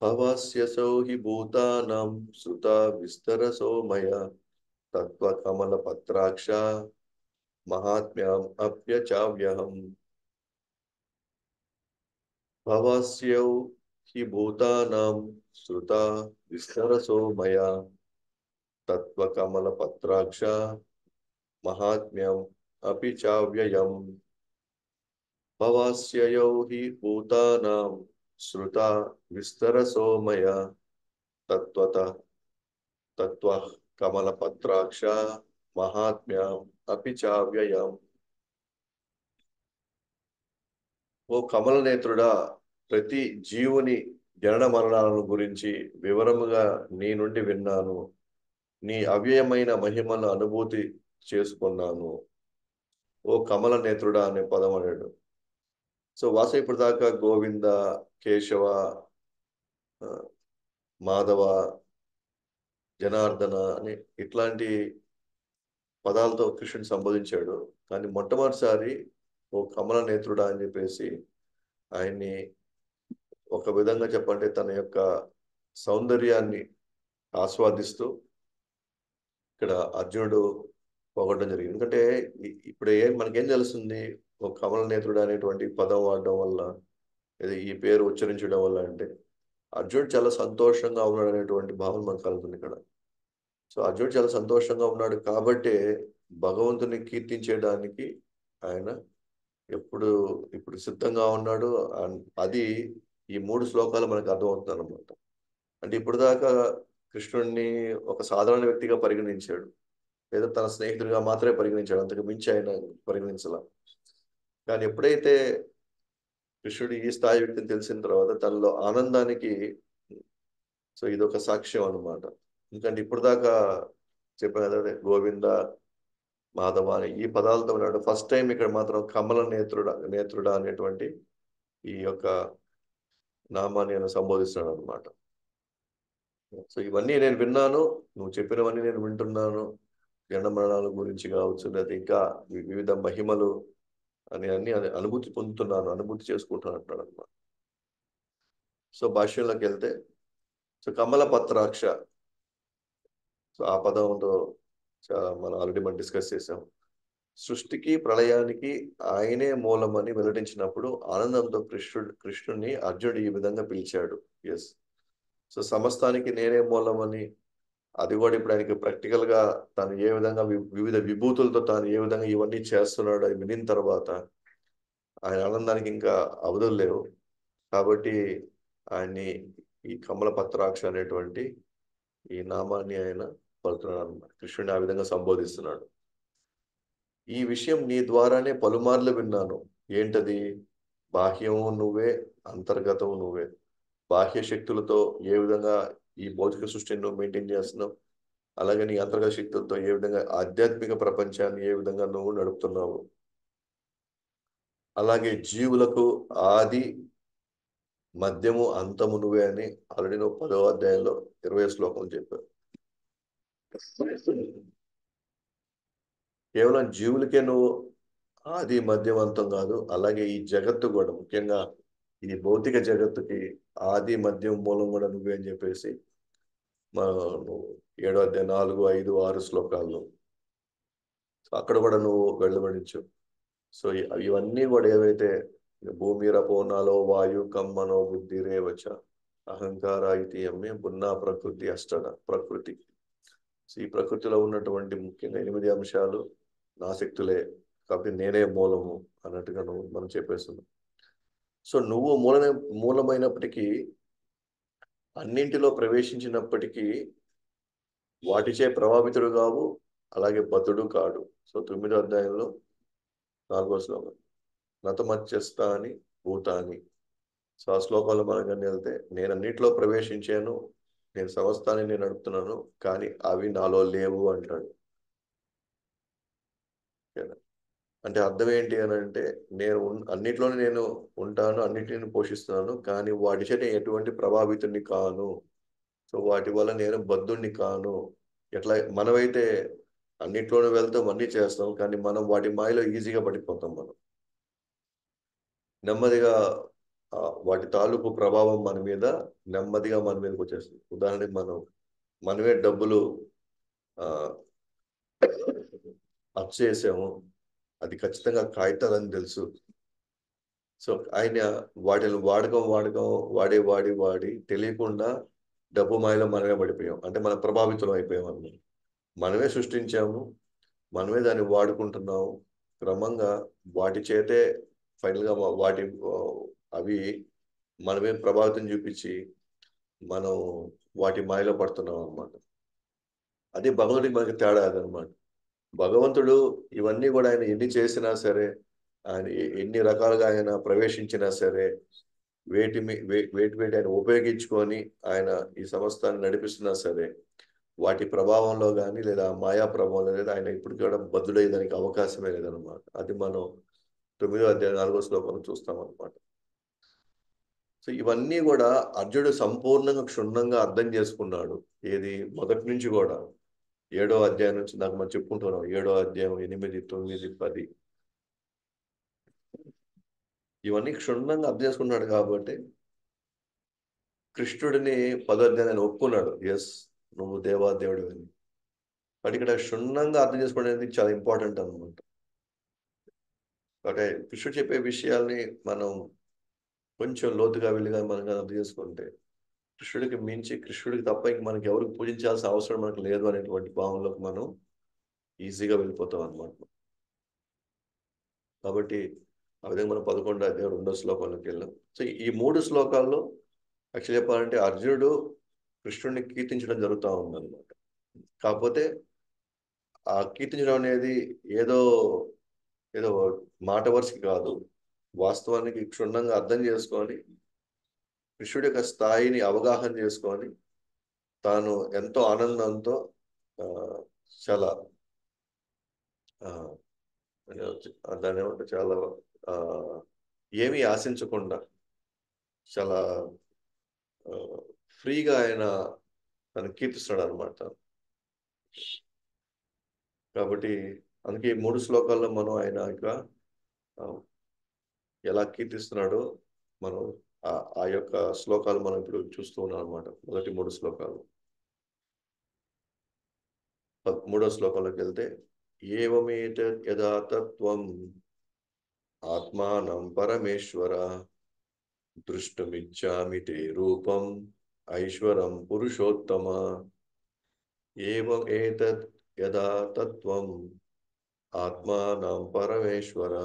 భవస్యసో హి భూతానాం సుత విస్తరసో మయ తత్వకమలపత్రాక్ష మహాత్మ్యం అప్యచావ్యహం. భవస్యౌ హి భూతానాం శ్రుత విస్తరసో మయా తత్వకమలపత్రాక్ష మహాత్మ్యం అపి చావ్యయం. భవస్యౌ హి భూతానాం శ్రుత విస్తరసో మయా తత్వత తత్వ కమలపత్రాక్ష మహాత్మ్యం అపి చావ్యయం. ఓ కమల నేత్రుడా, ప్రతి జీవుని జనన మరణాలను గురించి వివరముగా నీ నుండి విన్నాను. నీ అవ్యయమైన మహిమను అనుభూతి చేసుకున్నాను. ఓ కమల నేత్రుడా అనే పదం అన్నాడు. సో ఇప్పుడు దాకా గోవింద, కేశవ, ఆ, మాధవ, జనార్దన అని ఇట్లాంటి పదాలతో కృష్ణుని సంబోధించాడు. కానీ మొట్టమొదటిసారి ఓ కమల నేత్రుడా అని చెప్పేసి ఆయన్ని ఒక విధంగా చెప్పంటే తన యొక్క సౌందర్యాన్ని ఆస్వాదిస్తూ ఇక్కడ అర్జునుడు పొగడడం జరిగింది. ఎందుకంటే ఇప్పుడు మనకేం తెలుస్తుంది ఒక కమల నేత్రుడు అనేటువంటి పదం వాడడం వల్ల ఈ పేరు ఉచ్చరించడం వల్ల అంటే అర్జునుడు చాలా సంతోషంగా ఉన్నాడు అనేటువంటి భావన మనకు కలుగుతుంది ఇక్కడ. సో అర్జునుడు చాలా సంతోషంగా ఉన్నాడు కాబట్టే భగవంతుని కీర్తించేయడానికి ఆయన ఇప్పుడు సిద్ధంగా ఉన్నాడు. అది ఈ 3 శ్లోకాలు మనకు అర్థమవుతుంది అనమాట. అంటే ఇప్పుడు దాకా కృష్ణుడిని ఒక సాధారణ వ్యక్తిగా పరిగణించాడు, లేదా తన స్నేహితుడిగా మాత్రమే పరిగణించాడు, అంతకు మించి ఆయన పరిగణించాల. కానీ ఎప్పుడైతే కృష్ణుడు ఈ స్థాయి వ్యక్తిని తెలిసిన తర్వాత తనలో ఆనందానికి సో ఇదొక సాక్ష్యం అనమాట. ఎందుకంటే ఇప్పుడు దాకా చెప్పాను కదా, గోవింద మాధవ అని ఈ పదాలతో ఉన్నాడు. ఫస్ట్ టైం ఇక్కడ మాత్రం కమల నేత్రుడా అనేటువంటి ఈ యొక్క నామాన్ని ఆయన సంబోధిస్తున్నాడు అనమాట. సో ఇవన్నీ నేను విన్నాను, నువ్వు చెప్పినవన్నీ నేను వింటున్నాను. జన మరణాల గురించి కావచ్చు, లేదా ఇంకా వివిధ మహిమలు అని అన్ని అనుభూతి పొందుతున్నాను, అనుభూతి చేసుకుంటున్నాను అంటున్నాడు అనమాట. సో భాష్యంలోకి వెళ్తే, సో కమల పత్రాక్ష, సో ఆ పదంతో మనం ఆల్రెడీ మనం డిస్కస్ చేసాం. సృష్టికి ప్రళయానికి ఆయనే మూలమని వెల్లడించినప్పుడు ఆనందంతో కృష్ణుడిని అర్జునుడు ఈ విధంగా పిలిచాడు. ఎస్, సో సమస్తానికి నేనే మూలమని, అది కూడా ఇప్పుడు ఆయనకి ప్రాక్టికల్ గా తాను ఏ విధంగా వివిధ విభూతులతో తాను ఏ విధంగా ఇవన్నీ చేస్తున్నాడు అది వినిన తర్వాత ఆయన ఆనందానికి ఇంకా అవధులు లేవు. కాబట్టి ఆయన్ని ఈ కమల పత్రాక్ష అనేటువంటి ఈ నామాన్ని ఆయన పలుకుతున్నాడు అన్నమాట. కృష్ణుడిని ఆ విధంగా సంబోధిస్తున్నాడు. ఈ విషయం నీ ద్వారానే పలుమార్లు విన్నాను. ఏంటది? బాహ్యము నువ్వే, అంతర్గతము నువ్వే. బాహ్య శక్తులతో ఏ విధంగా ఈ భౌతిక సృష్టిని నువ్వు మెయింటైన్ చేస్తున్నావు, అలాగే నీ అంతర్గత శక్తులతో ఏ విధంగా ఆధ్యాత్మిక ప్రపంచాన్ని ఏ విధంగా నువ్వు నడుపుతున్నావు, అలాగే జీవులకు ఆది మధ్యము అంతము నువ్వే అని ఆల్రెడీ నువ్వు 10వ అధ్యాయంలో 20వ శ్లోకం చెప్పావు. కేవలం జీవులకే నువ్వు ఆది మధ్యం అంతం కాదు, అలాగే ఈ జగత్తు కూడా, ముఖ్యంగా ఈ భౌతిక జగత్తుకి ఆది మధ్యం మూలం కూడా నువ్వే అని చెప్పేసి నువ్వు 7వ అధ్యాయం 4, 5, 6 శ్లోకాల్లో అక్కడ కూడా నువ్వు వెళ్ళబడించు. సో ఇవన్నీ కూడా ఏవైతే భూమి రపోనాలో వాయు కమ్మనో బుద్ధి రేవచ అహంకార ఇది అమ్మే బున్నా ప్రకృతి అష్టడ ప్రకృతి. సో ఈ ప్రకృతిలో ఉన్నటువంటి ముఖ్యంగా 8 అంశాలు నా శక్తులే, కాబట్టి నేనే మూలము అన్నట్టుగా మనం చెప్పేస్తున్నాం. సో నువ్వు మూలమైనప్పటికీ, అన్నింటిలో ప్రవేశించినప్పటికీ వాటిచే ప్రభావితుడు కావు, అలాగే బద్ధుడు కాడు. సో 9వ అధ్యాయంలో 4వ శ్లోకం, నతమత్యస్థాని భూతాని. సో ఆ శ్లోకంలో మనం కానీ వెళ్తే, నేను అన్నింటిలో ప్రవేశించాను, నేను సమస్తాన్ని నేను నడుపుతున్నాను, కానీ అవి నాలో లేవు అంటాడు. అంటే అర్థం ఏంటి అని అంటే, నేను అన్నిట్లోనే నేను ఉంటాను, అన్నిటిని పోషిస్తున్నాను, కానీ వాటి చేత ఎటువంటి ప్రభావితుడిని కాను. సో వాటి వల్ల నేను బద్ధుడిని కాను. ఎట్లా మనమైతే అన్నిట్లోనే వెళ్తాం, అన్ని చేస్తాం, కానీ మనం వాటి మాయలో ఈజీగా పడిపోతాం. మనం నెమ్మదిగా వాటి తాలూకు ప్రభావం మన మీద నెమ్మదిగా మన మీదకి వచ్చేస్తుంది. ఉదాహరణకి మనమే డబ్బులు అప్పు చేసాము, అది ఖచ్చితంగా కాగితాలని తెలుసు. సో ఆయన వాటిని వాడి తెలియకుండా డబ్బు మాయలో మనమే పడిపోయాం. అంటే మనం ప్రభావితం అయిపోయాం అన్నమాట. మనమే సృష్టించాము, మనమే దాన్ని వాడుకుంటున్నాము. క్రమంగా వాటి చేతే ఫైనల్గా అవి మనమే ప్రభావితం చూపించి మనం వాటి మాయలో పడుతున్నాం అన్నమాట. అది భగవంతుడికి మనకి తేడా అదనమాట. భగవంతుడు ఇవన్నీ కూడా ఆయన ఎన్ని చేసినా సరే, ఆయన ఎన్ని రకాలుగా ఆయన ప్రవేశించినా సరే, వేటి ఆయన ఉపయోగించుకొని ఆయన ఈ సమస్తాన్ని నడిపిస్తున్నా సరే, వాటి ప్రభావంలో కానీ లేదా మాయా ప్రభావంలో లేదా ఆయన ఇప్పటికీ కూడా బద్దుడయ్యేదానికి అవకాశమే లేదనమాట. అది మనం 9వ అధ్యాయం 4వ శ్లోకంలో చూస్తాం అనమాట. సో ఇవన్నీ కూడా అర్జునుడు సంపూర్ణంగా క్షుణ్ణంగా అర్థం చేసుకున్నాడు. ఏది మొదటి నుంచి కూడా 7వ అధ్యాయం నుంచి నాకు మనం చెప్పుకుంటున్నాం. 7వ అధ్యాయం 8, 9, 10 ఇవన్నీ క్షుణ్ణంగా అర్థం చేసుకున్నాడు. కాబట్టి కృష్ణుడిని 10వ అధ్యాయాన్ని ఒప్పుకున్నాడు. ఎస్, నువ్వు దేవాదేవుడు అని. బట్ ఇక్కడ క్షుణ్ణంగా అర్థం చేసుకోవడం అనేది చాలా ఇంపార్టెంట్ అనమాట. అంటే కృష్ణుడు చెప్పే విషయాల్ని మనం కొంచెం లోతుగా వెళ్ళిగా మనం అర్థం చేసుకుంటే, కృష్ణుడికి మించి, కృష్ణుడికి తప్ప ఇంక మనకి ఎవరికి పూజించాల్సిన అవసరం మనకు లేదు అనేటువంటి భావంలోకి మనం ఈజీగా వెళ్ళిపోతాం అనమాట. కాబట్టి ఆ విధంగా మనం 11వ అధ్యాయం 2వ శ్లోకంలోకి వెళ్ళాం. సో ఈ 3 శ్లోకాల్లో యాక్చువల్ చెప్పాలంటే అర్జునుడు కృష్ణుడిని కీర్తించడం జరుగుతూ ఉందన్నమాట. కాకపోతే ఆ కీర్తించడం అనేది ఏదో ఏదో మాట వరుసకి కాదు, వాస్తవానికి క్షుణ్ణంగా అర్థం చేసుకొని కృష్ణుడి యొక్క స్థాయిని అవగాహన చేసుకొని తాను ఎంతో ఆనందంతో చాలా దాని ఏమంటే చాలా ఆ, ఏమీ ఆశించకుండా చాలా ఫ్రీగా ఆయన తను కీర్తిస్తున్నాడు అనమాట. కాబట్టి అందుకే ఈ 3 శ్లోకాల్లో మనం ఆయన యొక్క ఆ, ఎలా కీర్తిస్తున్నాడో మనం ఆ యొక్క శ్లోకాలు మనం ఇప్పుడు చూస్తూ ఉన్నాం అనమాట. మొదటి 3 శ్లోకాలు. 3వ శ్లోకంలోకి వెళ్తే, ఏవమేత యథా తత్వం ఆత్మానం పరమేశ్వర దృష్టమిచ్చామి తే రూపం ఐశ్వరం పురుషోత్తమ. ఏవం ఏతత్ యథా తత్వం ఆత్మానం పరమేశ్వర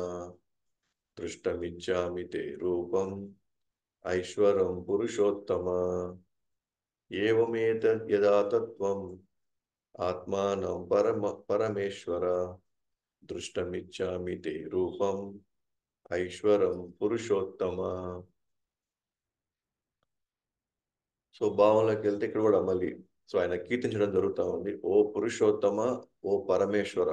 దృష్టమిచ్చామి తే రూపం ఐశ్వరం పురుషోత్తమ. ఏవమేతత్ యథా తత్వం ఆత్మానం పరమేశ్వర దృష్టమిచ్చామి తే రూపం ఐశ్వరం పురుషోత్తమ. సో భావంలోకి వెళ్తే ఇక్కడ కూడా మళ్ళీ సో ఆయన కీర్తించడం జరుగుతూ ఉంది. ఓ పురుషోత్తమ, ఓ పరమేశ్వర,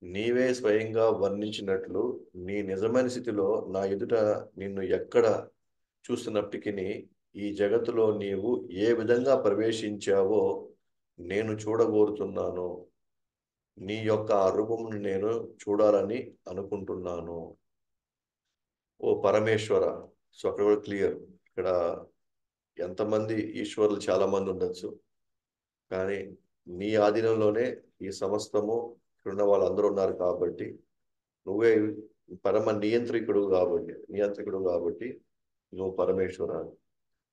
నీవే స్వయంగా వర్ణించినట్లు నీ నిజమైన స్థితిలో నా ఎదుట నిన్ను ఎక్కడ చూస్తున్నప్పటికీ ఈ జగత్తులో నీవు ఏ విధంగా ప్రవేశించావో నేను చూడగోరుతున్నాను. నీ యొక్క ఆ రూపమును నేను చూడాలని అనుకుంటున్నాను. ఓ పరమేశ్వర. సో అక్కడ కూడా క్లియర్. ఇక్కడ ఎంతమంది ఈశ్వరులు చాలా మంది ఉండొచ్చు, కానీ నీ ఆధీనంలోనే ఈ సమస్తము ఇక్కడున్న వాళ్ళందరూ ఉన్నారు కాబట్టి నువ్వే పరమ నియంత్రికుడు కాబట్టి నువ్వు పరమేశ్వర.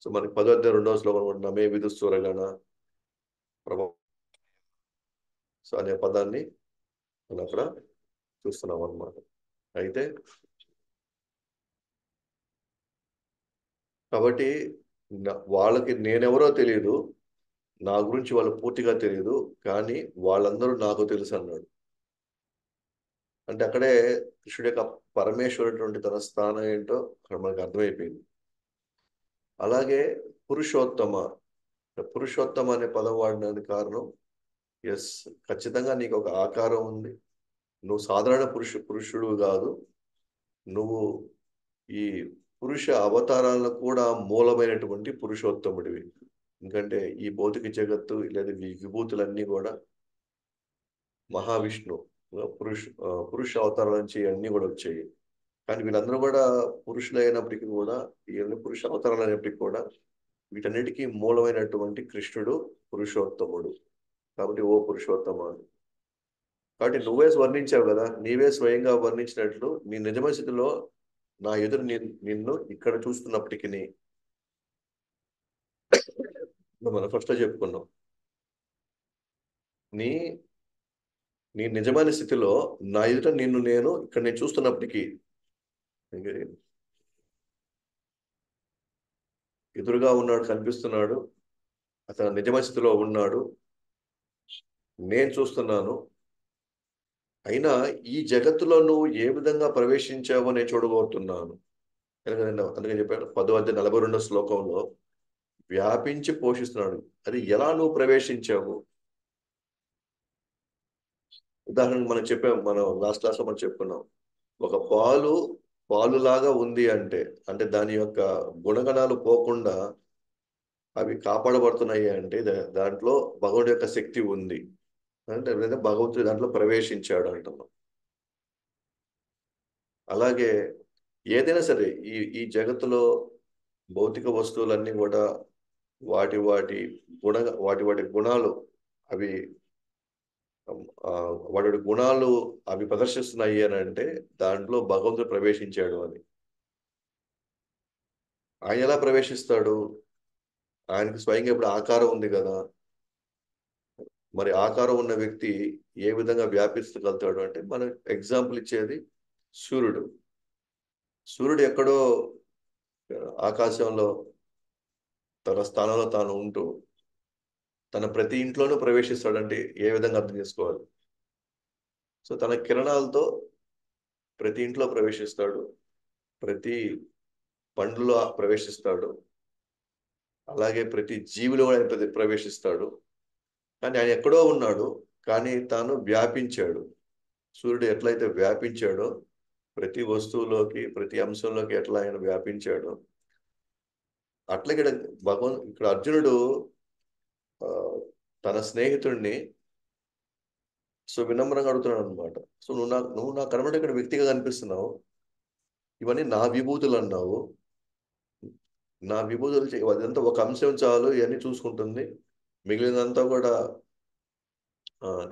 సో మనకి 10వ అధ్యాయం 2వ శ్లోకం కూడా నమే విదుస్వరగణ ప్రభ సో అనే పదాన్ని మనం అక్కడ చూస్తున్నాం అన్నమాట. అయితే కాబట్టి వాళ్ళకి నేనెవరో తెలియదు, నా గురించి వాళ్ళు పూర్తిగా తెలియదు, కానీ వాళ్ళందరూ నాకు తెలుసు అన్నాడు. అంటే అక్కడే కృష్ణుడి యొక్క పరమేశ్వరుడు తన స్థానం ఏంటో అక్కడ మనకు అర్థమైపోయింది. అలాగే పురుషోత్తమ. పురుషోత్తమ అనే పదం వాడినది కారణం, ఎస్, ఖచ్చితంగా నీకు ఒక ఆకారం ఉంది. నువ్వు సాధారణ పురుషుడు కాదు, నువ్వు ఈ పురుష అవతారాలకు కూడా మూలమైనటువంటి పురుషోత్తముడివి. ఎందుకంటే ఈ భౌతిక జగత్తు లేదా విభూతులన్నీ కూడా మహావిష్ణు పురుష అవతారాల నుంచి అన్నీ కూడా వచ్చాయి. కానీ వీళ్ళందరూ కూడా పురుషులు అయినప్పటికీ కూడా, ఇవన్నీ పురుష అవతారాలు అయినప్పటికీ కూడా వీటన్నిటికీ మూలమైనటువంటి కృష్ణుడు పురుషోత్తముడు. కాబట్టి ఓ పురుషోత్తమ. కాబట్టి నువ్వే వర్ణించావు కదా, నీవే స్వయంగా వర్ణించినట్లు నీ నిజమైన స్థితిలో నా ఎదురు నిన్ను ఇక్కడ చూస్తున్నప్పటికీ మనం ఫస్ట్ చెప్పుకున్నాం, నీ నీ నిజమైన స్థితిలో నా ఎదుట నేను ఇక్కడ నేను చూస్తున్నప్పటికీ ఎదురుగా ఉన్నాడు, కనిపిస్తున్నాడు, అతను నిజమైన స్థితిలో ఉన్నాడు, నేను చూస్తున్నాను. అయినా ఈ జగత్తులో నువ్వు ఏ విధంగా ప్రవేశించావో నేను చూడబోతున్నాను. అందుకని చెప్పాడు 10వ అధ్యాయం 42వ శ్లోకంలో వ్యాపించి పోషిస్తున్నాడు. అది ఎలా నువ్వు ప్రవేశించావు? ఉదాహరణకు మనం లాస్ట్ క్లాస్లో మనం చెప్పుకున్నాం, ఒక పాలులాగా ఉంది అంటే దాని యొక్క గుణగణాలు పోకుండా అవి కాపాడబడుతున్నాయి అంటే దాంట్లో భగవంతుడి యొక్క శక్తి ఉంది అంటే భగవంతుడు దాంట్లో ప్రవేశించాడు అంటున్నాం. అలాగే ఏదైనా సరే ఈ జగత్తులో భౌతిక వస్తువులన్నీ కూడా వాటి వాటి వాటి గుణాలు అవి వాటి గుణాలు అవి ప్రదర్శిస్తున్నాయి అని అంటే దాంట్లో భగవంతుడు ప్రవేశించాడు అని. ఆయన ఎలా ప్రవేశిస్తాడు? ఆయనకి స్వయంగా ఇప్పుడు ఆకారం ఉంది కదా, మరి ఆకారం ఉన్న వ్యక్తి ఏ విధంగా వ్యాపిస్తగలుగుతాడు అంటే మనం ఎగ్జాంపుల్ ఇచ్చేది సూర్యుడు. సూర్యుడు ఎక్కడో ఆకాశంలో తన స్థానంలో తాను ఉంటూ తన ప్రతి ఇంట్లోనూ ప్రవేశిస్తాడంటే ఏ విధంగా అర్థం చేసుకోవాలి? సో తన కిరణాలతో ప్రతి ఇంట్లో ప్రవేశిస్తాడు, ప్రతి పండులో ప్రవేశిస్తాడు, అలాగే ప్రతి జీవిలో ఆయన ప్రవేశిస్తాడు. కానీ ఆయన ఎక్కడో ఉన్నాడు, కానీ తాను వ్యాపించాడు. సూర్యుడు ఎట్లయితే వ్యాపించాడో, ప్రతి వస్తువులోకి ప్రతి అంశంలోకి ఎట్లా ఆయన వ్యాపించాడో, అట్లా ఇక్కడ అర్జునుడు ఆ, తన స్నేహితుడిని వినమ్రంగా అడుగుతున్నాడు అనమాట. నువ్వు నాకు కనబడే ఇక్కడ వ్యక్తిగా కనిపిస్తున్నావు, ఇవన్నీ నా విభూతులు అన్నావు. నా విభూతులు అదంతా ఒక అంశం చాలు, ఇవన్నీ చూసుకుంటుంది, మిగిలినంతా కూడా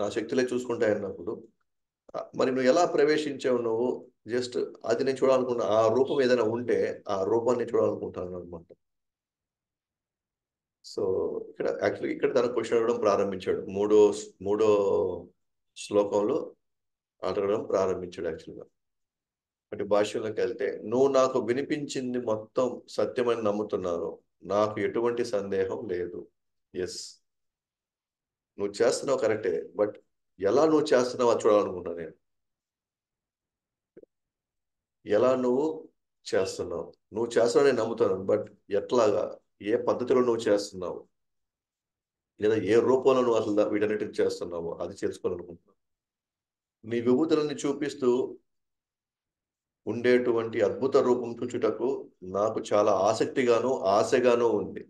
నా శక్తులే చూసుకుంటాయి అన్నప్పుడు, మరి నువ్వు ఎలా ప్రవేశించావు? నువ్వు జస్ట్ అది నేను చూడాలనుకున్నా, ఆ రూపం ఏదైనా ఉంటే ఆ రూపాన్ని చూడాలనుకుంటాను అనమాట. సో ఇక్కడ తన క్వశ్చన్ అడగడం ప్రారంభించాడు. మూడో శ్లోకంలో అడగడం ప్రారంభించాడు యాక్చువల్గా. అంటే భాష్యంలోకి వెళ్తే, నువ్వు నాకు వినిపించింది మొత్తం సత్యమని నమ్ముతున్నాను, నాకు ఎటువంటి సందేహం లేదు. ఎస్, నువ్వు చేస్తున్నావు కరెక్టే, బట్ ఎలా నువ్వు చేస్తున్నావు అది చూడాలనుకున్నా నేను. ఎలా నువ్వు చేస్తున్నావు, నువ్వు చేస్తున్నావు నేను నమ్ముతున్నాను, బట్ ఎట్లాగా, ఏ పద్ధతిలో నువ్వు చేస్తున్నావు, లేదా ఏ రూపంలో నువ్వు అసలు వీటన్నిటిని చేస్తున్నావు అది తెలుసుకోవాలనుకుంటున్నావు. నీ విభూతులని చూపిస్తూ ఉండేటువంటి అద్భుత రూపం చూచుటకు నాకు చాలా ఆసక్తిగాను ఆశగాను ఉంది.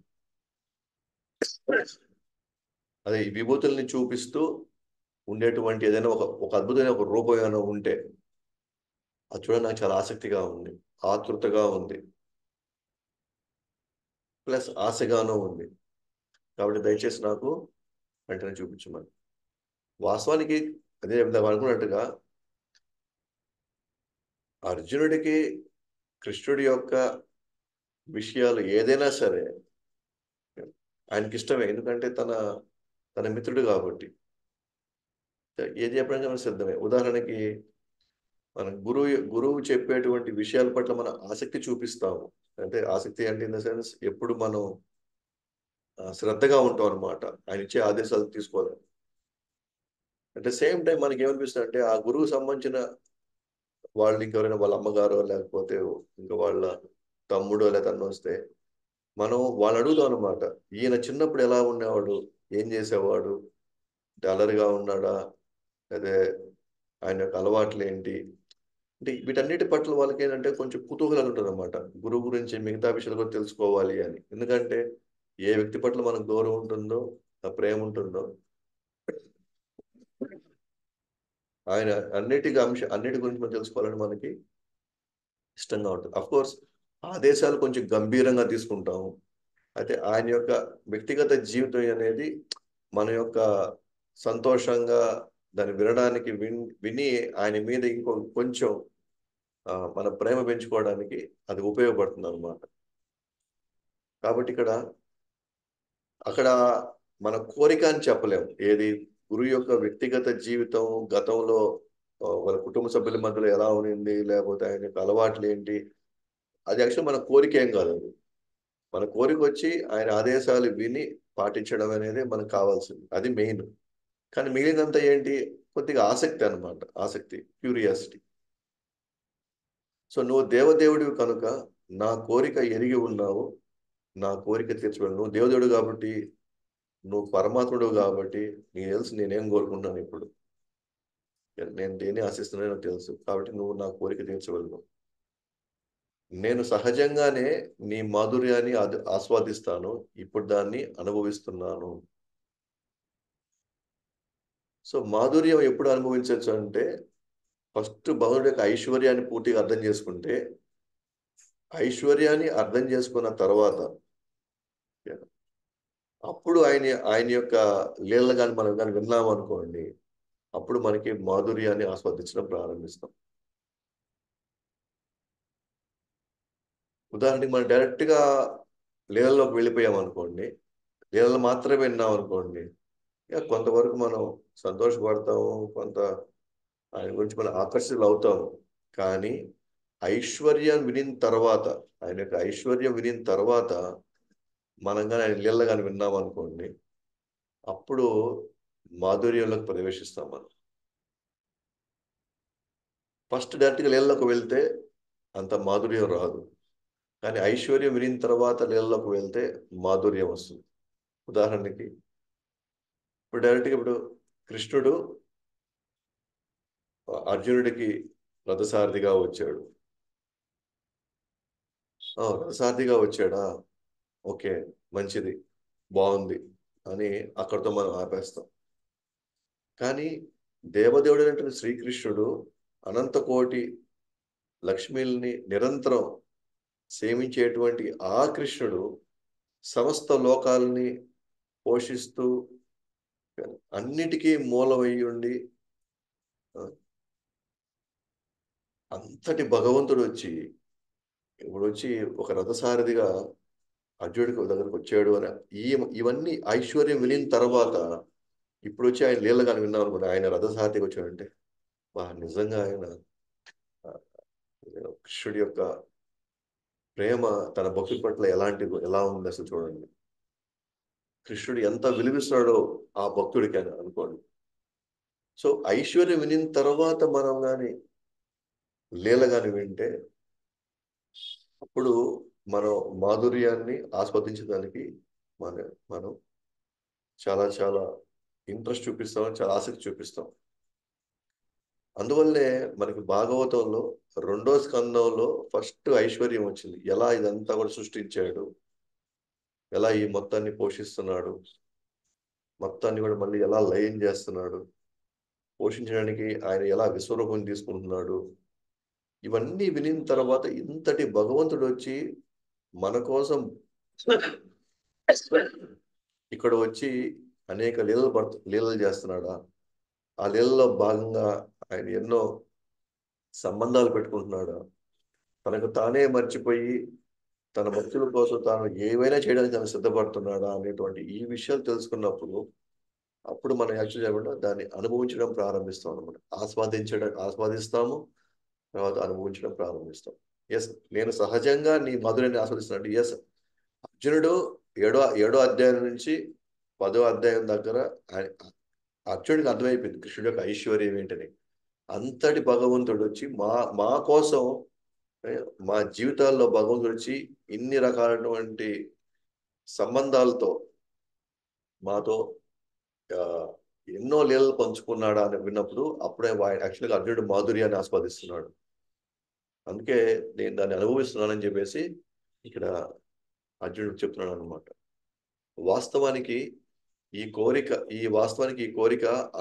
అదే ఈ విభూతుల్ని చూపిస్తూ ఉండేటువంటి ఏదైనా ఒక అద్భుతమైన ఒక రూపం ఏమైనా ఉంటే అది చూడ నాకు చాలా ఆసక్తిగా ఉంది, ఆతృతగా ఉంది, ప్లస్ ఆశగానూ ఉంది. కాబట్టి దయచేసి నాకు వెంటనే చూపించమని. వాస్తవానికి అదే అనుకున్నట్టుగా అర్జునుడికి కృష్ణుడి యొక్క విషయాలు ఏదైనా సరే ఆయనకి ఇష్టమే, ఎందుకంటే తన మిత్రుడు కాబట్టి ఏది చెప్పడానికి మనం సిద్ధమే. ఉదాహరణకి మన గురువు చెప్పేటువంటి విషయాల పట్ల మనం ఆసక్తి చూపిస్తాము. అంటే ఆసక్తి అంటే ఇన్ ద సెన్స్ ఎప్పుడు మనం శ్రద్ధగా ఉంటాం అనమాట, ఆయన ఇచ్చే ఆదేశాలు తీసుకోవాలి. అట్ ద సేమ్ టైం మనకి ఏమనిపిస్తుంది అంటే, ఆ గురువు సంబంధించిన వాళ్ళు ఇంకెవరైనా వాళ్ళ అమ్మగారో లేకపోతే ఇంకా వాళ్ళ తమ్ముడో లేదా అన్న వస్తే మనం వాళ్ళు అడుగుతాం అనమాట, ఈయన చిన్నప్పుడు ఎలా ఉండేవాడు, ఏం చేసేవాడు, అల్లరిగా ఉన్నాడా, అదే ఆయన యొక్క అలవాట్లు ఏంటి, అంటే వీటన్నిటి పట్ల వాళ్ళకి ఏంటంటే కొంచెం కుతూహలం ఉంటుంది అనమాట. గురువు గురించి మిగతా విషయాలు కూడా తెలుసుకోవాలి అని. ఎందుకంటే ఏ వ్యక్తి పట్ల మనకు గౌరవం ఉంటుందో, ఆ ప్రేమ ఉంటుందో, ఆయన అన్నిటి గురించి మనం తెలుసుకోవాలని మనకి ఇష్టంగా ఉంటుంది. అఫ్ కోర్స్ ఆదేశాలు కొంచెం గంభీరంగా తీసుకుంటాము. అయితే ఆయన యొక్క వ్యక్తిగత జీవితం అనేది మన యొక్క సంతోషంగా దాన్ని వినడానికి విని ఆయన మీద కొంచెం మన ప్రేమ పెంచుకోవడానికి అది ఉపయోగపడుతుంది అనమాట. కాబట్టి అక్కడ మన కోరిక అని చెప్పలేము. ఏది గురువు యొక్క వ్యక్తిగత జీవితం, గతంలో వాళ్ళ కుటుంబ సభ్యుల మధ్యలో ఎలా ఉంది, లేకపోతే ఆయన యొక్క అలవాట్లు ఏంటి, అది యాక్చువల్ మన కోరిక ఏం కాదు. అది మన కోరిక వచ్చి ఆయన ఆదేశాలు విని పాటించడం అనేది మనకు కావాల్సింది, అది మెయిన్. కానీ మిగిలినంతా ఏంటి, కొద్దిగా ఆసక్తి అనమాట, ఆసక్తి, క్యూరియాసిటీ. సో నువ్వు దేవదేవుడివి కనుక నా కోరిక ఎరిగి ఉన్నావు, నా కోరిక తీర్చబడి, నువ్వు దేవదేవుడు కాబట్టి, నువ్వు పరమాత్ముడు కాబట్టి నీకు తెలుసు నేనేం కోరుకుంటున్నాను ఇప్పుడు, నేను దేన్ని ఆశిస్తున్నానో నాకు తెలుసు. కాబట్టి నువ్వు నా కోరిక తీర్చగలను. నేను సహజంగానే నీ మాధుర్యాన్ని ఆస్వాదిస్తాను, ఇప్పుడు దాన్ని అనుభవిస్తున్నాను. సో మాధుర్యం ఎప్పుడు అనుభవించవచ్చు అంటే, ఫస్ట్ భగవుడి యొక్క ఐశ్వర్యాన్ని పూర్తిగా అర్థం చేసుకుంటే, ఐశ్వర్యాన్ని అర్థం చేసుకున్న తర్వాత అప్పుడు ఆయన యొక్క లీలలు కానీ మనం కానీ విన్నాం అనుకోండి, అప్పుడు మనకి మాధుర్యాన్ని ఆస్వాదించడం ప్రారంభిస్తాం. ఉదాహరణకి మనం డైరెక్ట్గా లీలలోకి వెళ్ళిపోయాం అనుకోండి, లీలలు మాత్రమే విన్నాం అనుకోండి, ఇక కొంతవరకు మనం సంతోషపడతాము, కొంత ఆయన గురించి మనం ఆకర్షితులు అవుతాము. కానీ ఐశ్వర్యం వినిన తర్వాత, ఆయన యొక్క ఐశ్వర్యం వినిన తర్వాత మనం కానీ ఆయన లీలలు కానీ విన్నాం అనుకోండి, అప్పుడు మాధుర్యంలోకి ప్రవేశిస్తాం మనం. ఫస్ట్ డైరెక్ట్గా లీలలోకి వెళ్తే అంత మాధుర్యం రాదు, కానీ ఐశ్వర్యం వినిన తర్వాత లీలలోకి వెళ్తే మాధుర్యం వస్తుంది. ఉదాహరణకి ఇప్పుడు కృష్ణుడు అర్జునుడికి రథసారథిగా వచ్చాడు. రథసారథిగా వచ్చాడా, ఓకే, మంచిది, బాగుంది అని అక్కడితో మనం ఆపేస్తాం. కానీ దేవదేవుడు అంటే శ్రీకృష్ణుడు అనంత కోటి లక్ష్మిల్ని నిరంతరం సేవించేటువంటి ఆ కృష్ణుడు సమస్త లోకాలని పోషిస్తూ అన్నిటికీ మూలమై ఉండి అంతటి భగవంతుడు ఇప్పుడు వచ్చి ఒక రథసారథిగా అర్జునుడికి దగ్గరకు వచ్చాడు అని ఇవన్నీ ఐశ్వర్యం వినిన తర్వాత ఇప్పుడు వచ్చి ఆయన లీలగా విన్నాం అనుకోండి, ఆయన రథసారథిగా వచ్చాడంటే నిజంగా ఆయన కృష్ణుడి యొక్క ప్రేమ తన భక్తుల పట్ల ఎలా ఉంది అసలు చూడండి. కృష్ణుడు ఎంత విలువిస్తున్నాడో ఆ భక్తుడికి అని అనుకోండి. సో ఐశ్వర్యం వినిన తర్వాత మనం కానీ లీల కానీ వింటే అప్పుడు మనం మాధుర్యాన్ని ఆస్వాదించడానికి మనం చాలా చాలా ఇంట్రెస్ట్ చూపిస్తాం, చాలా ఆసక్తి చూపిస్తాం. అందువల్లే మనకి భాగవతంలో 2వ స్కందంలో ఫస్ట్ ఐశ్వర్యం వచ్చింది. ఎలా ఇదంతా కూడా సృష్టించాడు, ఎలా ఈ మొత్తాన్ని పోషిస్తున్నాడు, మొత్తాన్ని కూడా మళ్ళీ ఎలా లయం చేస్తున్నాడు, పోషించడానికి ఆయన ఎలా విశ్వరూపం తీసుకుంటున్నాడు, ఇవన్నీ వినిన తర్వాత ఇంతటి భగవంతుడు వచ్చి మన కోసం ఇక్కడ వచ్చి అనేక లీలలు చేస్తున్నాడా, ఆ లీలలో భాగంగా ఆయన ఎన్నో సంబంధాలు పెట్టుకుంటున్నాడా, తనకు తానే మర్చిపోయి తన భక్తుల కోసం తాను ఏవైనా చేయడానికి తను సిద్ధపడుతున్నాడా అనేటువంటి ఈ విషయాలు తెలుసుకున్నప్పుడు అప్పుడు మనం యాక్చువల్ చేయకుండా దాన్ని అనుభవించడం ప్రారంభిస్తాం అనమాట. ఆస్వాదిస్తాము, తర్వాత అనుభవించడం ప్రారంభిస్తాం. ఎస్, నేను సహజంగా నీ మధురాన్ని ఆస్వాదిస్తున్నాను. ఎస్, అర్జునుడు ఏడో అధ్యాయం నుంచి 10వ అధ్యాయం దగ్గర అర్జునుడికి అర్థమైపోయింది కృష్ణుడి యొక్క ఐశ్వర్యం ఏంటని. అంతటి భగవంతుడు వచ్చి మా కోసం, మా జీవితాల్లో భగవంతుడు వచ్చి ఇన్ని రకాలైనటువంటి సంబంధాలతో మాతో ఎన్నో లీలలు పంచుకున్నాడా అని విన్నప్పుడు అప్పుడే యాక్చువల్గా అర్జునుడు మాధుర్యాన్ని ఆస్వాదిస్తున్నాడు. అందుకే నేను దాన్ని అనుభవిస్తున్నానని చెప్పేసి ఇక్కడ అర్జునుడు చెప్తున్నాడు అనమాట. వాస్తవానికి ఈ కోరిక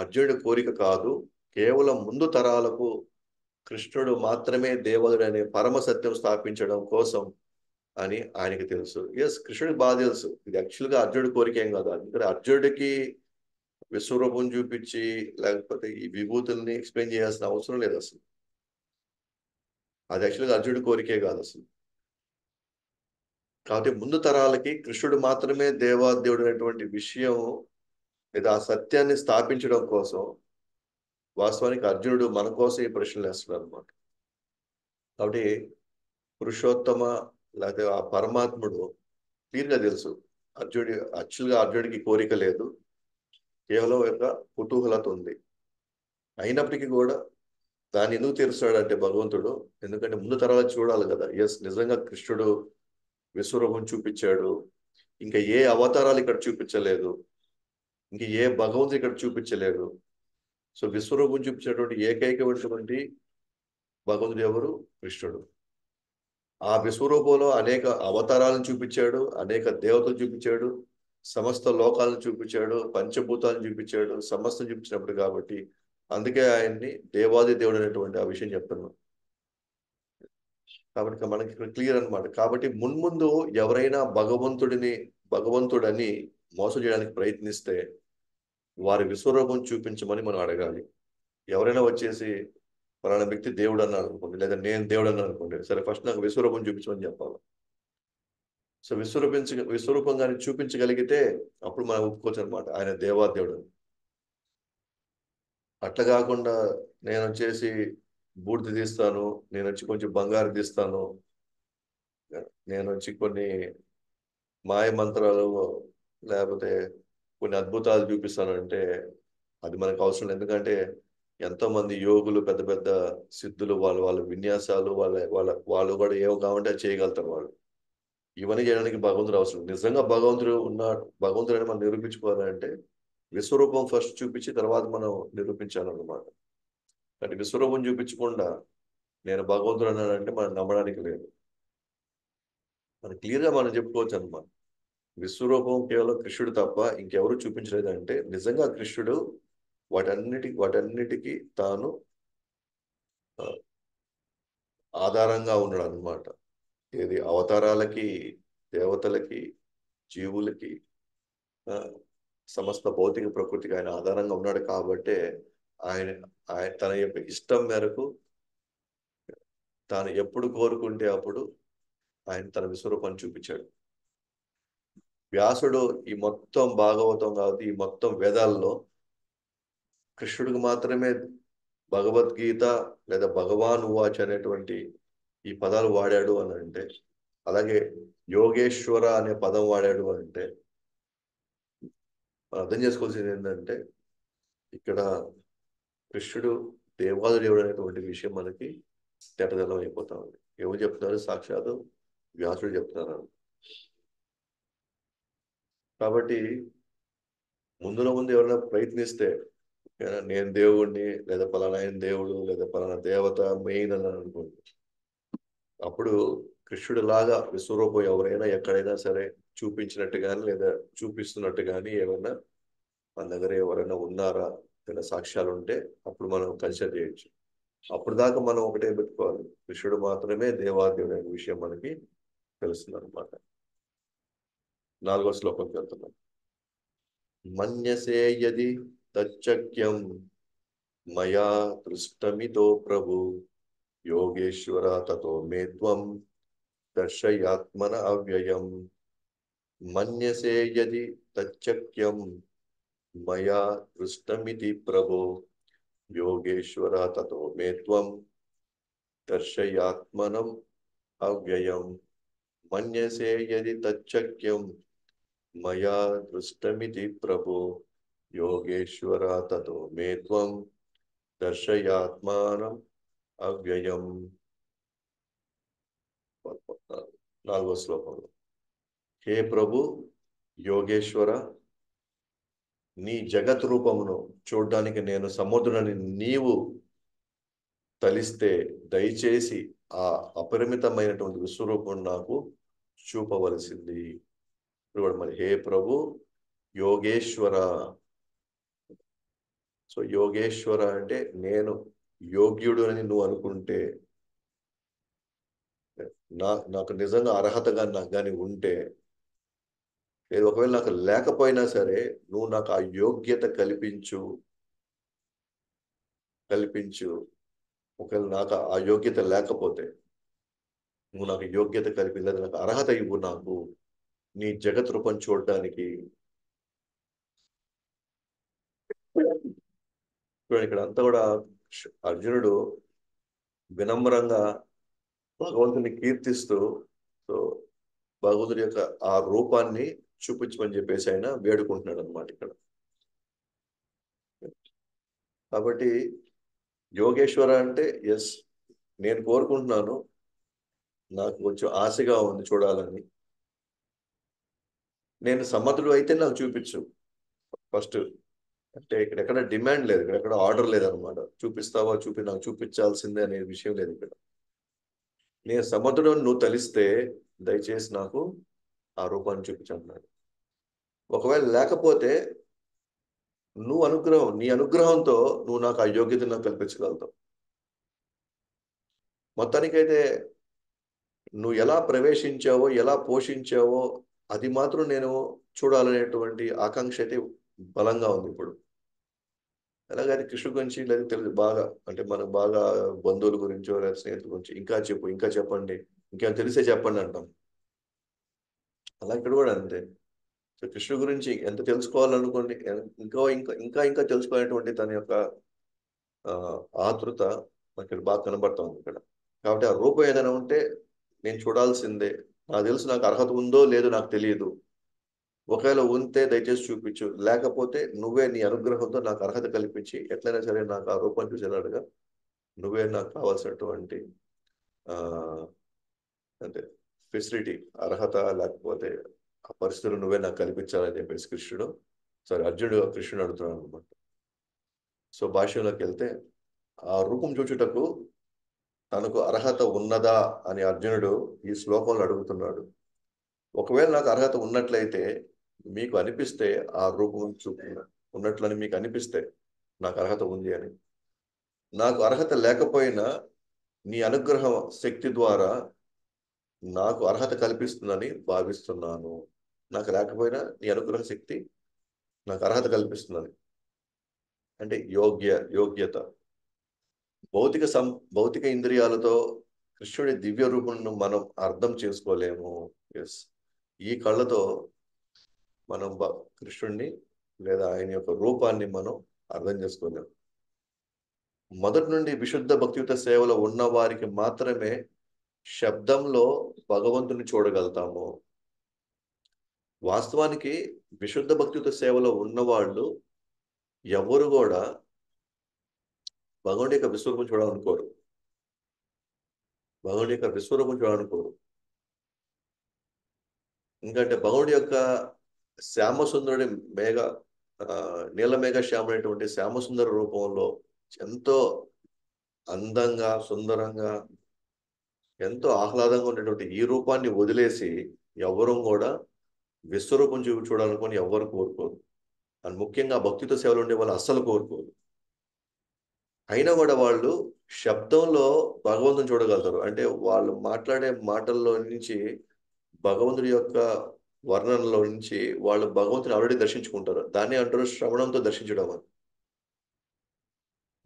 అర్జునుడి కోరిక కాదు, కేవలం ముందు తరాలకు కృష్ణుడు మాత్రమే దేవుడు అనే పరమ సత్యం స్థాపించడం కోసం అని ఆయనకి తెలుసు. ఎస్, కృష్ణుడికి బాగా తెలుసు ఇది యాక్చువల్గా అర్జునుడి కోరిక ఏం కాదు. అందుకని అర్జునుడికి విశ్వరూపం చూపించి లేకపోతే ఈ విభూతుల్ని ఎక్స్ప్లెయిన్ చేయాల్సిన అవసరం లేదు అసలు. అది యాక్చువల్గా అర్జునుడి కోరికే కాదు అసలు. కాబట్టి ముందు తరాలకి కృష్ణుడు మాత్రమే దేవాదేవుడు అనేటువంటి విషయం లేదా ఆ సత్యాన్ని స్థాపించడం కోసం వాస్తవానికి అర్జునుడు మన కోసం ఈ ప్రశ్నలు వేస్తున్నాడు అనమాట. కాబట్టి పురుషోత్తమ లేకపోతే ఆ పరమాత్ముడు క్లియర్గా తెలుసు అర్జునుడికి కోరిక లేదు, కేవలం యొక్క కుతూహలత ఉంది. అయినప్పటికీ కూడా దాన్ని ఎందుకు తీరుస్తాడంటే భగవంతుడు, ఎందుకంటే ముందు తరాలు చూడాలి కదా. ఎస్, నిజంగా కృష్ణుడు విశ్వరూపం చూపించాడు, ఇంకా ఏ అవతారాలు ఇక్కడ చూపించలేదు, ఇంక ఏ భగవంతుడు ఇక్కడ చూపించలేదు. సో విశ్వరూపం చూపించినటువంటి ఏకైకమైనటువంటి భగవంతుడు ఎవరు? కృష్ణుడు. ఆ విశ్వరూపంలో అనేక అవతారాలను చూపించాడు, అనేక దేవతలు చూపించాడు, సమస్త లోకాలను చూపించాడు, పంచభూతాలను చూపించాడు, సమస్తం చూపించినప్పుడు కాబట్టి అందుకే ఆయన్ని దేవాది దేవుడు అనేటువంటి ఆ విషయం చెప్తున్నాం. కాబట్టి మనకి క్లియర్ అనమాట. కాబట్టి మున్ముందు ఎవరైనా భగవంతుడని మోసం చేయడానికి ప్రయత్నిస్తే వారి విశ్వరూపం చూపించమని మనం అడగాలి. ఎవరైనా వచ్చేసి పలానా వ్యక్తి దేవుడు అన్నారు అనుకోండి, లేదా నేను దేవుడు అన్నాను అనుకోండి, సరే ఫస్ట్ నాకు విశ్వరూపం చూపించమని చెప్పాలి. సో విశ్వరూపం కానీ చూపించగలిగితే అప్పుడు మనం ఒప్పుకోవచ్చు అనమాట ఆయన దేవాదేవుడు. అట్లా కాకుండా నేను వచ్చేసి బూడిద తీస్తాను, నేను వచ్చి కొంచెం బంగారు తీస్తాను, నేను వచ్చి కొన్ని మాయ మంత్రాలు లేకపోతే కొన్ని అద్భుతాలు చూపిస్తాను అంటే అది మనకు అవసరం లేదు. ఎందుకంటే ఎంతో మంది యోగులు, పెద్ద పెద్ద సిద్ధులు, వాళ్ళ విన్యాసాలు, వాళ్ళు కూడా ఏమో కావాలంటే అది చేయగలుగుతారు వాళ్ళు. ఇవన్నీ చేయడానికి భగవంతుడు అవసరం. నిజంగా భగవంతుడు అని మనం నిరూపించుకోవాలంటే విశ్వరూపం ఫస్ట్ చూపించి తర్వాత మనం నిరూపించాలన్నమాట. కానీ విశ్వరూపం చూపించకుండా నేను భగవంతుడు అన్నానంటే మనం నమ్మడానికి లేదు. మనం క్లియర్గా మనం చెప్పుకోవచ్చు అనమాట. విశ్వరూపం కేవలం కృష్ణుడు తప్ప ఇంకెవరు చూపించలేదంటే నిజంగా కృష్ణుడు వాటన్నిటికీ తాను ఆధారంగా ఉన్నాడు అనమాట. ఏది అవతారాలకి, దేవతలకి, జీవులకి, సమస్త భౌతిక ప్రకృతికి ఆయన ఆధారంగా ఉన్నాడు. కాబట్టే ఆయన ఆయన తన యొక్క ఇష్టం మేరకు తాను ఎప్పుడు కోరుకుంటే అప్పుడు ఆయన తన విశ్వరూపాన్ని చూపించాడు. వ్యాసుడు ఈ మొత్తం భాగవతం కాదు, ఈ మొత్తం వేదాల్లో కృష్ణుడికి మాత్రమే భగవద్గీత లేదా భగవాన్ ఉవాచ అనేటువంటి ఈ పదాలు వాడాడు అని అంటే, అలాగే యోగేశ్వర అనే పదం వాడాడు అని అంటే మనం అర్థం చేసుకోవాల్సింది ఏంటంటే ఇక్కడ కృష్ణుడు దేవాది దేవుడు అనేటువంటి విషయం మనకి తెటదలం అయిపోతా ఉంది. ఎవరు చెప్తున్నారు? సాక్షాత్తు వ్యాసుడు చెప్తున్నారు. కాబట్టి ముందు ఎవరైనా ప్రయత్నిస్తే నేను దేవుడిని లేదా పలానా ఆయన దేవుడు లేదా పలానా దేవత మెయిన్ అని అనుకోండి, అప్పుడు కృష్ణుడు లాగా విశ్వరూపం ఎవరైనా ఎక్కడైనా సరే చూపించినట్టు కానీ లేదా చూపిస్తున్నట్టు కానీ ఏమైనా మన దగ్గర ఎవరైనా ఉన్నారా లేదా సాక్ష్యాలు ఉంటే అప్పుడు మనం కన్సిడర్ చేయొచ్చు. అప్పుడు దాకా మనం ఒకటే పెట్టుకోవాలి, కృష్ణుడు మాత్రమే దేవాదేవుడు అనే విషయం మనకి తెలుస్తుంది అనమాట. 4వ శ్లోకంకి వెళ్తున్నాం. మన్యసే యది తచ్చక్యం మయా దృష్టమితో ప్రభు యోగేశ్వర తతో మే త్వం దర్శయాత్మన అవ్యయం. మన్యసే యది తచ్చక్యం మయా దృష్టమితి ప్రభు యోగేశ్వర తతో మే త్వం దర్శయాత్మనం అవ్యయం. మన్యసే యది తచ్చక్యం మయా దృష్టమితి ప్రభు యోగేశ్వర తతో మే త్వం దర్శయాత్మానం అవ్యయం. 4వ శ్లోకంలో, హే ప్రభు యోగేశ్వర, నీ జగత్ రూపమును చూడడానికి నేను సముద్రుని నీవు తలిస్తే దయచేసి ఆ అపరిమితమైనటువంటి విశ్వరూపం నాకు చూపవలసింది. ఇప్పుడు మరి హే ప్రభు యోగేశ్వర. సో యోగేశ్వర అంటే నేను యోగ్యుడు అని నువ్వు అనుకుంటే, నాకు నిజంగా అర్హతగా నాకు కానీ ఉంటే, లేదు ఒకవేళ నాకు లేకపోయినా సరే నువ్వు నాకు ఆ యోగ్యత కల్పించు. ఒకవేళ నాకు ఆ యోగ్యత లేకపోతే నువ్వు నాకు యోగ్యత కల్పించలేదు, నాకు అర్హత ఇవ్వు నాకు నీ జగత్ రూపం చూడడానికి. ఇక్కడ అంతా కూడా అర్జునుడు వినమ్రంగా భగవంతుని కీర్తిస్తూ, సో భగవంతుడి యొక్క ఆ రూపాన్ని చూపించమని చెప్పేసి ఆయన వేడుకుంటున్నాడు అనమాట ఇక్కడ. కాబట్టి యోగేశ్వర అంటే ఎస్, నేను కోరుకుంటున్నాను, నాకు కొంచెం ఆశగా ఉంది చూడాలని. నేను సమర్థుడు అయితే నాకు చూపించు ఫస్ట్. అంటే ఇక్కడెక్కడ డిమాండ్ లేదు, ఇక్కడెక్కడ ఆర్డర్ లేదనమాట. చూపిస్తావా నాకు చూపించాల్సిందే అనే విషయం లేదు ఇక్కడ. నేను సమర్థుడు నువ్వు తలిస్తే దయచేసి నాకు ఆ రూపాన్ని చూపించన్నాడు. ఒకవేళ లేకపోతే నీ అనుగ్రహంతో నువ్వు నాకు ఆ యోగ్యత నాకు కల్పించగలుగుతావు. మొత్తానికైతే నువ్వు ఎలా ప్రవేశించావో ఎలా పోషించావో అది మాత్రం నేను చూడాలనేటువంటి ఆకాంక్ష అయితే బలంగా ఉంది ఇప్పుడు. ఎలాగైతే కృష్ణ గురించి లేదా తెలుసు బాగా, అంటే మనకు బాగా బంధువుల గురించో లేదా స్నేహితుల గురించి ఇంకా చెప్పండి, ఇంకేం తెలిసే చెప్పండి అంటాం. అలా ఇక్కడ కూడా అంతే. సో కృష్ణ గురించి ఎంత తెలుసుకోవాలనుకోండి, ఇంకా ఇంకా ఇంకా ఇంకా తెలుసుకోవాలనేటువంటి తన యొక్క ఆతృత మనకి ఇక్కడ బాగా కనబడతా ఉంది ఇక్కడ. కాబట్టి ఆ రూపం ఏదైనా ఉంటే నేను చూడాల్సిందే. నాకు తెలుసు నాకు అర్హత ఉందో లేదో నాకు తెలియదు. ఒకవేళ ఉంటే దయచేసి చూపించు, లేకపోతే నువ్వే నీ అనుగ్రహంతో నాకు అర్హత కల్పించి ఎట్లయినా సరే నాకు ఆ రూపం చూసేలాడుగా నువ్వే నాకు కావాల్సినటువంటి ఆ అంటే ఫెసిలిటీ, అర్హత లేకపోతే ఆ పరిస్థితులు నువ్వే నాకు కల్పించాలని చెప్పేసి కృష్ణుడు సరే, అర్జునుడు కృష్ణుడు అడుగుతున్నాడు అనమాట. సో భాష్యంలోకి వెళ్తే, ఆ రూపం చూచుటకు తనకు అర్హత ఉన్నదా అని అర్జునుడు ఈ శ్లోకంలో అడుగుతున్నాడు. ఒకవేళ నాకు అర్హత ఉన్నట్లయితే, మీకు అనిపిస్తే ఆ రూపం ఉన్నట్లని మీకు అనిపిస్తే నాకు అర్హత ఉంది అని, నాకు అర్హత లేకపోయినా నీ అనుగ్రహ శక్తి ద్వారా నాకు అర్హత కల్పిస్తుందని భావిస్తున్నాను. నాకు లేకపోయినా నీ అనుగ్రహ శక్తి నాకు అర్హత కల్పిస్తుందని. అంటే యోగ్యత. భౌతిక భౌతిక ఇంద్రియాలతో కృష్ణుడి దివ్య రూపంను మనం అర్థం చేసుకోలేము. ఎస్, ఈ కళ్ళతో మనం కృష్ణుడిని లేదా ఆయన యొక్క రూపాన్ని మనం అర్థం చేసుకోలేము. మొదటి నుండి విశుద్ధ భక్తియుత సేవలో ఉన్న వారికి మాత్రమే శబ్దంలో భగవంతుని చూడగలుగుతాము. వాస్తవానికి విశుద్ధ భక్తియుత సేవలో ఉన్నవాళ్ళు ఎవరు కూడా భగవంతుడి యొక్క విశ్వరూపం చూడాలనుకోరు. భగవంతుడి యొక్క విశ్వరూపం చూడాలనుకోరు. ఎందుకంటే భగవంతుడి యొక్క శ్యామసుందరుడి మేఘ నీల మేఘ శ్యామైనటువంటి శ్యామసుందర రూపంలో ఎంతో అందంగా, సుందరంగా, ఎంతో ఆహ్లాదంగా ఉన్నటువంటి ఈ రూపాన్ని వదిలేసి ఎవరు కూడా విశ్వరూపం చూడాలనుకొని ఎవరు కోరుకోరు. అని ముఖ్యంగా భక్తితో సేవలు ఉండే వాళ్ళు అస్సలు కోరుకోరు. అయినా కూడా వాళ్ళు శబ్దంలో భగవంతుని చూడగలుగుతారు. అంటే వాళ్ళు మాట్లాడే మాటల్లో నుంచి, భగవంతుడి యొక్క వర్ణనలో నుంచి వాళ్ళు భగవంతుని ఆల్రెడీ దర్శించుకుంటారు. దాన్ని అంటారు శ్రవణంతో దర్శించడం అని.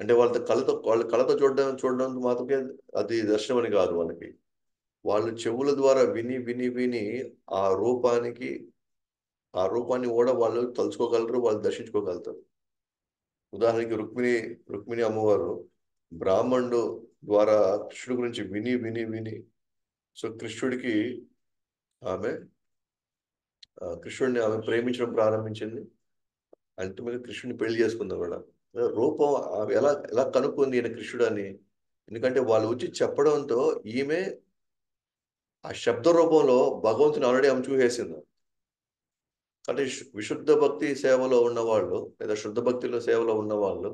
అంటే వాళ్ళ కళతో చూడడం చూడడం మాత్రమే అది దర్శనం అని కాదు వాళ్ళకి. వాళ్ళు చెవుల ద్వారా విని విని విని ఆ రూపానికి ఆ రూపాన్ని కూడా వాళ్ళు తలుచుకోగలరు, వాళ్ళు దర్శించుకోగలుగుతారు. ఉదాహరణకి రుక్మిణి అమ్మవారు బ్రాహ్మణుడు ద్వారా కృష్ణుడి గురించి విని విని విని, సో కృష్ణుడిని ఆమె ప్రేమించడం ప్రారంభించింది. అల్టిమేట్గా కృష్ణుడిని పెళ్లి చేసుకుందాం కూడా. రూపం ఆమె ఎలా ఎలా కనుక్కుంది ఈయన కృష్ణుడు అని. ఎందుకంటే వాళ్ళు వచ్చి చెప్పడంతో ఈమె ఆ శబ్ద రూపంలో భగవంతుని ఆల్రెడీ ఆమె చూసేసింది. అంటే విశుద్ధ భక్తి సేవలో ఉన్నవాళ్ళు లేదా శుద్ధ భక్తిలో సేవలో ఉన్నవాళ్ళు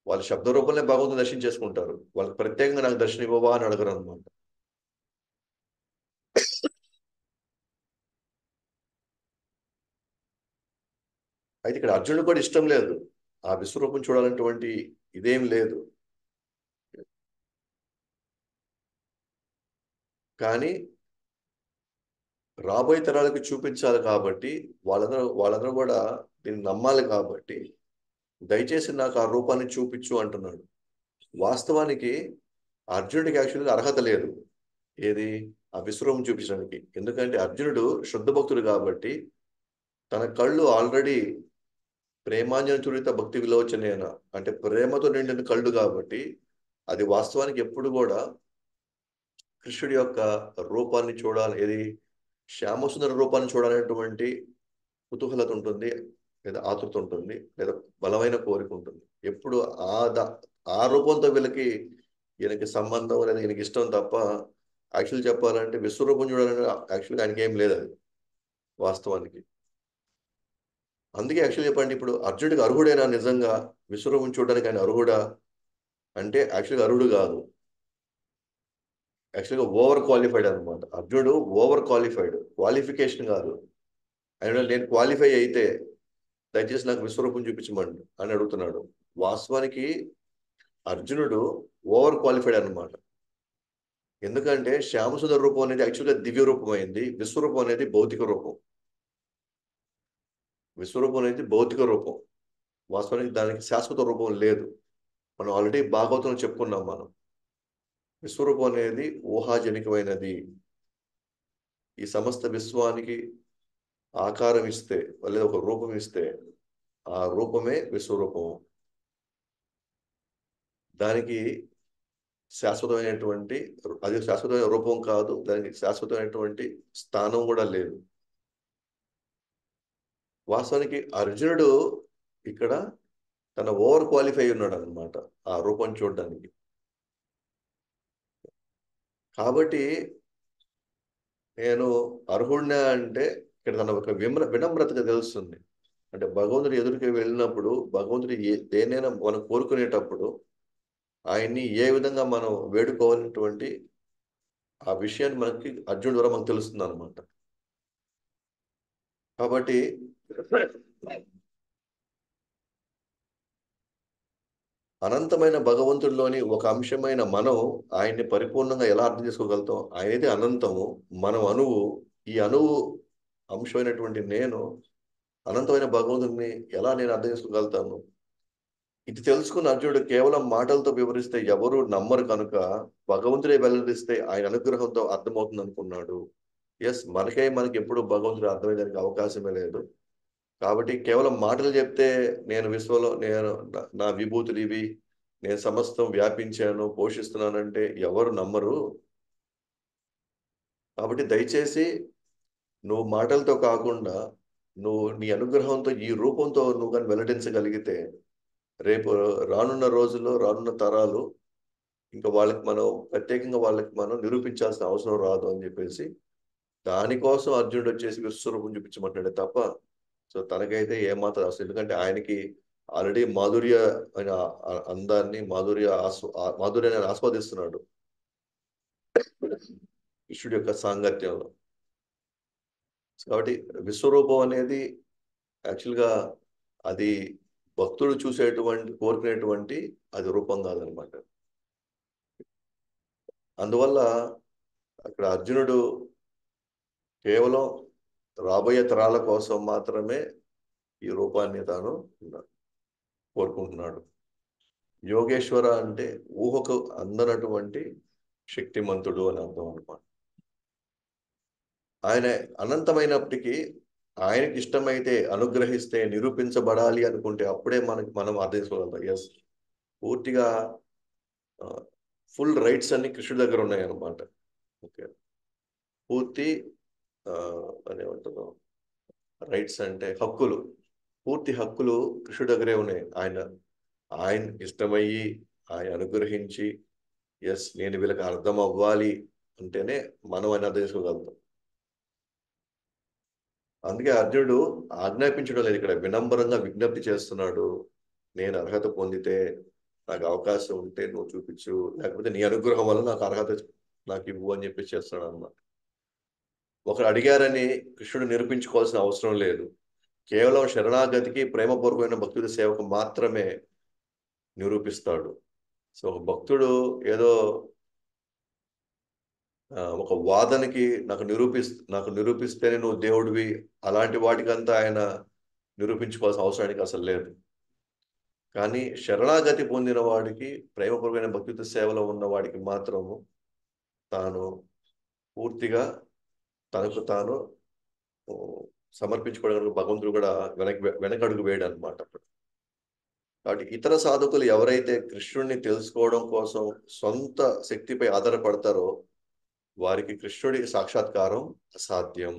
వాళ్ళ శబ్ద రూపంలో భగవంతుని దర్శించేసుకుంటారు. వాళ్ళకి ప్రత్యేకంగా నాకు దర్శనం ఇవ్వవా అని అడగరు అనమాట. అయితే ఇక్కడ అర్జునుడు కూడా ఇష్టం లేదు, ఆ విశ్వరూపం చూడాలన్నటువంటి ఇదేం లేదు. కానీ రాబోయే తరాలకు చూపించాలి కాబట్టి, వాళ్ళందరూ కూడా దీన్ని నమ్మాలి కాబట్టి, దయచేసి నాకు ఆ రూపాన్ని చూపించు అంటున్నాడు. వాస్తవానికి అర్జునుడికి యాక్చువల్గా అర్హత లేదు ఏది ఆ విశ్వరూపం చూపించడానికి. ఎందుకంటే అర్జునుడు శుద్ధ భక్తుడు కాబట్టి తన కళ్ళు ఆల్రెడీ ప్రేమాంజనచూరిత భక్తి విలోచనేన, అంటే ప్రేమతో నిండిన కళ్ళు కాబట్టి అది వాస్తవానికి ఎప్పుడు కూడా కృష్ణుడి యొక్క రూపాన్ని చూడాలి, ఏది శ్యామసుందర రూపాన్ని చూడాలనేటువంటి కుతూహలత ఉంటుంది, లేదా ఆతృత ఉంటుంది, లేదా బలమైన కోరిక ఉంటుంది. ఎప్పుడు ఆ ద ఆ రూపంతో వీళ్ళకి ఈయనకి సంబంధం లేదా ఈయనకి ఇష్టం తప్ప, యాక్చువల్ చెప్పాలంటే విశ్వరూపం చూడాలని యాక్చువల్గా ఆయనకి ఏం లేదు అది వాస్తవానికి. అందుకే యాక్చువల్ చెప్పండి, ఇప్పుడు అర్జునుడికి అర్హుడైనా నిజంగా విశ్వరూపం చూడడానికి ఆయన అర్హుడా అంటే యాక్చువల్గా అర్హుడు కాదు. యాక్చువల్గా ఓవర్ క్వాలిఫైడ్ అనమాట. అర్జునుడు ఓవర్ క్వాలిఫైడ్, క్వాలిఫికేషన్ కాదు. ఆయన నేను క్వాలిఫై అయితే దయచేసి నాకు విశ్వరూపం చూపించమండి అని అడుగుతున్నాడు. వాస్తవానికి అర్జునుడు ఓవర్ క్వాలిఫైడ్ అనమాట. ఎందుకంటే శ్యామసుందర రూపం అనేది యాక్చువల్గా దివ్య రూపం అయింది, విశ్వరూపం అనేది భౌతిక రూపం. విశ్వరూపం అనేది భౌతిక రూపం. వాస్తవానికి దానికి శాశ్వత రూపం లేదు. మనం ఆల్రెడీ భాగవతం చెప్పుకున్నాం మనం. విశ్వరూపం అనేది ఊహాజనికమైనది. ఈ సమస్త విశ్వానికి ఆకారం ఇస్తే లేదా ఒక రూపం ఇస్తే ఆ రూపమే విశ్వరూపం. దానికి శాశ్వతమైనటువంటి అది శాశ్వతమైన రూపం కాదు, దానికి శాశ్వతమైనటువంటి స్థానం కూడా లేదు. వాస్తవానికి అర్జునుడు ఇక్కడ తన ఓవర్ క్వాలిఫై ఉన్నాడు అనమాట ఆ రూపం చూడడానికి. కాబట్టి నేను అర్హుడినా అంటే ఇక్కడ తన ఒక వినమ్రతగా తెలుస్తుంది. అంటే భగవంతుడి ఎదురుకి వెళ్ళినప్పుడు భగవంతుడి దేనైనా మనం కోరుకునేటప్పుడు ఆయన్ని ఏ విధంగా మనం వేడుకోవాలనేటువంటి ఆ విషయాన్ని మనకి అర్జునుడి ద్వారా మనకు తెలుస్తుంది అనమాట. కాబట్టి అనంతమైన భగవంతుడిలోని ఒక అంశమైన మనం ఆయన్ని పరిపూర్ణంగా ఎలా అర్థం చేసుకోగలుగుతాం? ఆయనైతే అనంతము, మనం అణువు. ఈ అణువు అంశమైనటువంటి నేను అనంతమైన భగవంతుడిని ఎలా నేను అర్థం చేసుకోగలుగుతాను? ఇది తెలుసుకున్న అర్జునుడు కేవలం మాటలతో వివరిస్తే ఎవరు నమ్మరు కనుక భగవంతుడే వెల్లడిస్తే ఆయన అనుగ్రహంతో అర్థమవుతుంది అనుకున్నాడు. ఎస్, మనకి ఎప్పుడు భగవంతుడు అర్థమయ్యేదానికి అవకాశమే లేదు. కాబట్టి కేవలం మాటలు చెప్తే నేను విశ్వలో నేను నా విభూతులు ఇవి, నేను సమస్తం వ్యాపించాను పోషిస్తున్నానంటే ఎవరు నమ్మరు. కాబట్టి దయచేసి నువ్వు మాటలతో కాకుండా నువ్వు నీ అనుగ్రహంతో ఈ రూపంతో నువ్వు కానీ వెల్లడించగలిగితే రేపు రానున్న రోజుల్లో రానున్న తరాలు ఇంకా వాళ్ళకి మనం నిరూపించాల్సిన అవసరం రాదు అని చెప్పేసి దానికోసం అర్జునుడు వచ్చేసి విశ్వరూపం చూపించమంటాడే తప్ప సో తనకైతే ఏమాత్రం అసలు, ఎందుకంటే ఆయనకి ఆల్రెడీ మాధుర్య ఆయన అందాన్ని మాధుర్యాన్ని ఆస్వాదిస్తున్నాడు కృష్ణుడి యొక్క సాంగత్యంలో. కాబట్టి విశ్వరూపం అనేది యాక్చువల్గా అది భక్తుడు కోరుకునేటువంటి అది రూపం కాదనమాట. అందువల్ల అక్కడ అర్జునుడు కేవలం రాబోయే తరాల కోసం మాత్రమే ఈ రూపాన్ని తాను కోరుకుంటున్నాడు. యోగేశ్వర అంటే ఊహకు అందనటువంటి శక్తిమంతుడు అని అర్థం అనమాట. ఆయన అనంతమైనప్పటికీ ఆయనకి ఇష్టమైతే అనుగ్రహిస్తే నిరూపించబడాలి అనుకుంటే అప్పుడే మనం అర్థం చేసుకోగలుగుతాం. ఎస్, పూర్తిగా ఫుల్ రైట్స్ అన్ని కృష్ణుడి దగ్గర ఉన్నాయి అనమాట. ఓకే, పూర్తి అదేమంటున్నాం రైట్స్ అంటే హక్కులు, పూర్తి హక్కులు కృష్ణుడి దగ్గరే ఉన్నాయి. ఆయన ఇష్టమయ్యి ఆయన అనుగ్రహించి ఎస్ నేను వీళ్ళకి అర్థం అవ్వాలి అంటేనే మనం ఆయన అర్థం చేసుకోగలుగుతాం. అందుకే అర్జునుడు ఆజ్ఞాపించడం లేదు, ఇక్కడ వినమ్రంగా విజ్ఞప్తి చేస్తున్నాడు. నేను అర్హత పొందితే నాకు అవకాశం ఉంటే నువ్వు చూపించు, లేకపోతే నీ అనుగ్రహం వల్ల నాకు అర్హత నాకు ఇవ్వు అని చెప్పి చేస్తున్నాడు అన్నమాట. ఒకరు అడిగారని కృష్ణుడు నిరూపించుకోవాల్సిన అవసరం లేదు. కేవలం శరణాగతికి ప్రేమపూర్వకమైన భక్తుడి సేవకు మాత్రమే నిరూపిస్తాడు. సో భక్తుడు ఏదో ఒక వాదనకి నాకు నిరూపిస్తేనే నువ్వు దేవుడివి అలాంటి వాటికంతా ఆయన నిరూపించుకోవాల్సిన అవసరానికి అసలు లేదు. కానీ శరణాగతి పొందిన వాడికి ప్రేమపూర్వకమైన భక్తితో సేవలో ఉన్న వాడికి మాత్రము తాను పూర్తిగా తనకు తాను సమర్పించుకోవడానికి భగవంతుడు కూడా వెనకడుగు వేయడు అనమాట. కాబట్టి ఇతర సాధకులు ఎవరైతే కృష్ణుడిని తెలుసుకోవడం కోసం సొంత శక్తిపై ఆధారపడతారో వారికి కృష్ణుడి సాక్షాత్కారం అసాధ్యం.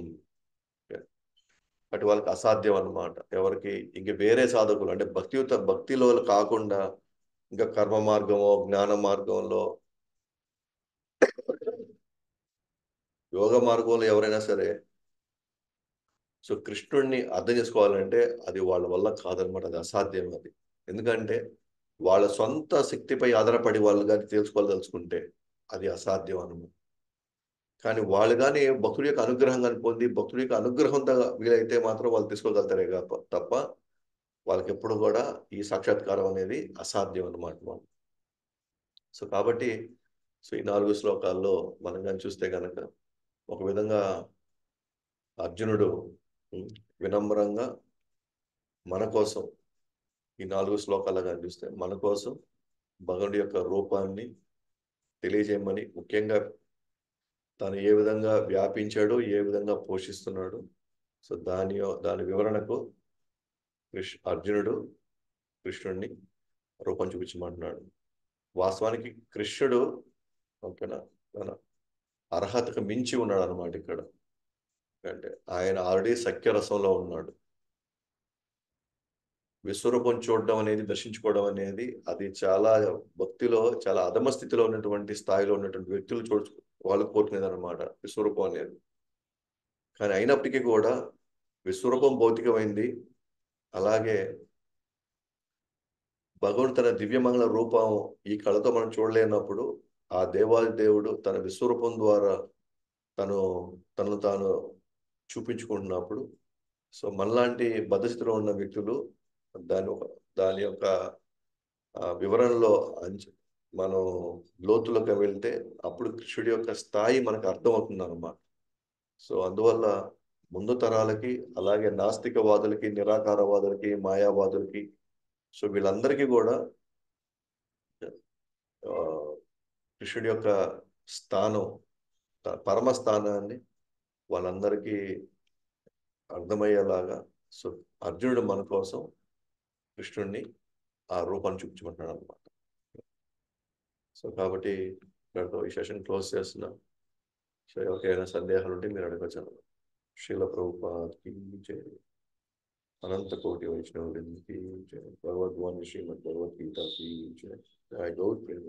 అటు వాళ్ళకి అసాధ్యం అన్నమాట. ఎవరికి ఇంక వేరే సాధకులు అంటే భక్తిలో కాకుండా ఇంకా కర్మ మార్గమో జ్ఞాన మార్గంలో యోగ మార్గంలో ఎవరైనా సరే సో కృష్ణుడిని అర్థం చేసుకోవాలంటే అది వాళ్ళ వల్ల కాదనమాట. అది అసాధ్యం. అది ఎందుకంటే వాళ్ళ సొంత శక్తిపై ఆధారపడి వాళ్ళు కానీ తెలుసుకోవాలదలుచుకుంటే అది అసాధ్యం అన్నమాట. కానీ వాళ్ళు కానీ భక్తుడి యొక్క అనుగ్రహం కానీ పొంది భక్తుడి యొక్క అనుగ్రహంతో వీలైతే మాత్రం వాళ్ళు తీసుకోగలుగుతారే తప్ప వాళ్ళకి ఎప్పుడు కూడా ఈ సాక్షాత్కారం అనేది అసాధ్యం అన్నమాట. సో కాబట్టి సో ఈ 4 శ్లోకాల్లో మనం కానీ చూస్తే కనుక ఒక విధంగా అర్జునుడు వినమ్రంగా మన కోసం ఈ 4 శ్లోకాల్లో కానీ చూస్తే మన కోసం భగవంతుడి యొక్క రూపాన్ని తెలియజేయమని, ముఖ్యంగా తను ఏ విధంగా వ్యాపించాడో ఏ విధంగా పోషిస్తున్నాడు సో దాని వివరణకు అర్జునుడు కృష్ణుడిని రూపం చూపించమంటున్నాడు. వాస్తవానికి కృష్ణుడు ఓకేనా తన అర్హతకు మించి ఉన్నాడు అనమాట. ఇక్కడ అంటే ఆయన ఆల్రెడీ సఖ్యరసంలో ఉన్నాడు. విశ్వరూపం చూడడం అనేది దర్శించుకోవడం అనేది అది చాలా భక్తిలో చాలా అధమ స్థితిలో ఉన్నటువంటి స్థాయిలో ఉన్నటువంటి వ్యక్తులు వాళ్ళు కోరుకునేది అనమాట విశ్వరూపం అనేది. కానీ అయినప్పటికీ కూడా విశ్వరూపం భౌతికమైంది, అలాగే భగవంతుడు తన దివ్యమంగళ రూపం ఈ కళతో మనం చూడలేనప్పుడు ఆ దేవాది దేవుడు తన విశ్వరూపం ద్వారా తను తనను తాను చూపించుకుంటున్నప్పుడు సో మనలాంటి బద్ధస్థితిలో ఉన్న వ్యక్తులు దాని యొక్క వివరణలో మనం లోతులోకి వెళ్తే అప్పుడు కృష్ణుడి యొక్క స్థాయి మనకు అర్థమవుతుంది అన్నమాట. సో అందువల్ల ముందు తరాలకి అలాగే నాస్తికవాదులకి నిరాకారవాదులకి మాయావాదులకి సో వీళ్ళందరికీ కూడా ఆ, కృష్ణుడి యొక్క స్థానం పరమ స్థానాన్ని వాళ్ళందరికీ అర్థమయ్యేలాగా సో అర్జునుడు మన కోసం కృష్ణుడిని ఆ రూపాన్ని చూపించమంటున్నాడు అనమాట. సో కాబట్టి ఇక్కడతో ఈ సెషన్ క్లోజ్ చేస్తున్నాం. సో ఎవరికైనా సందేహాలు ఉంటే మీరు అడగచ్చు. శీల ప్రభుపాద్కి జై. అనంత కోటి వైష్ణవుడికి జై. భగవద్వాన్ శ్రీమద్ భగవద్గీత జై. జై గౌర్ ప్రేమ.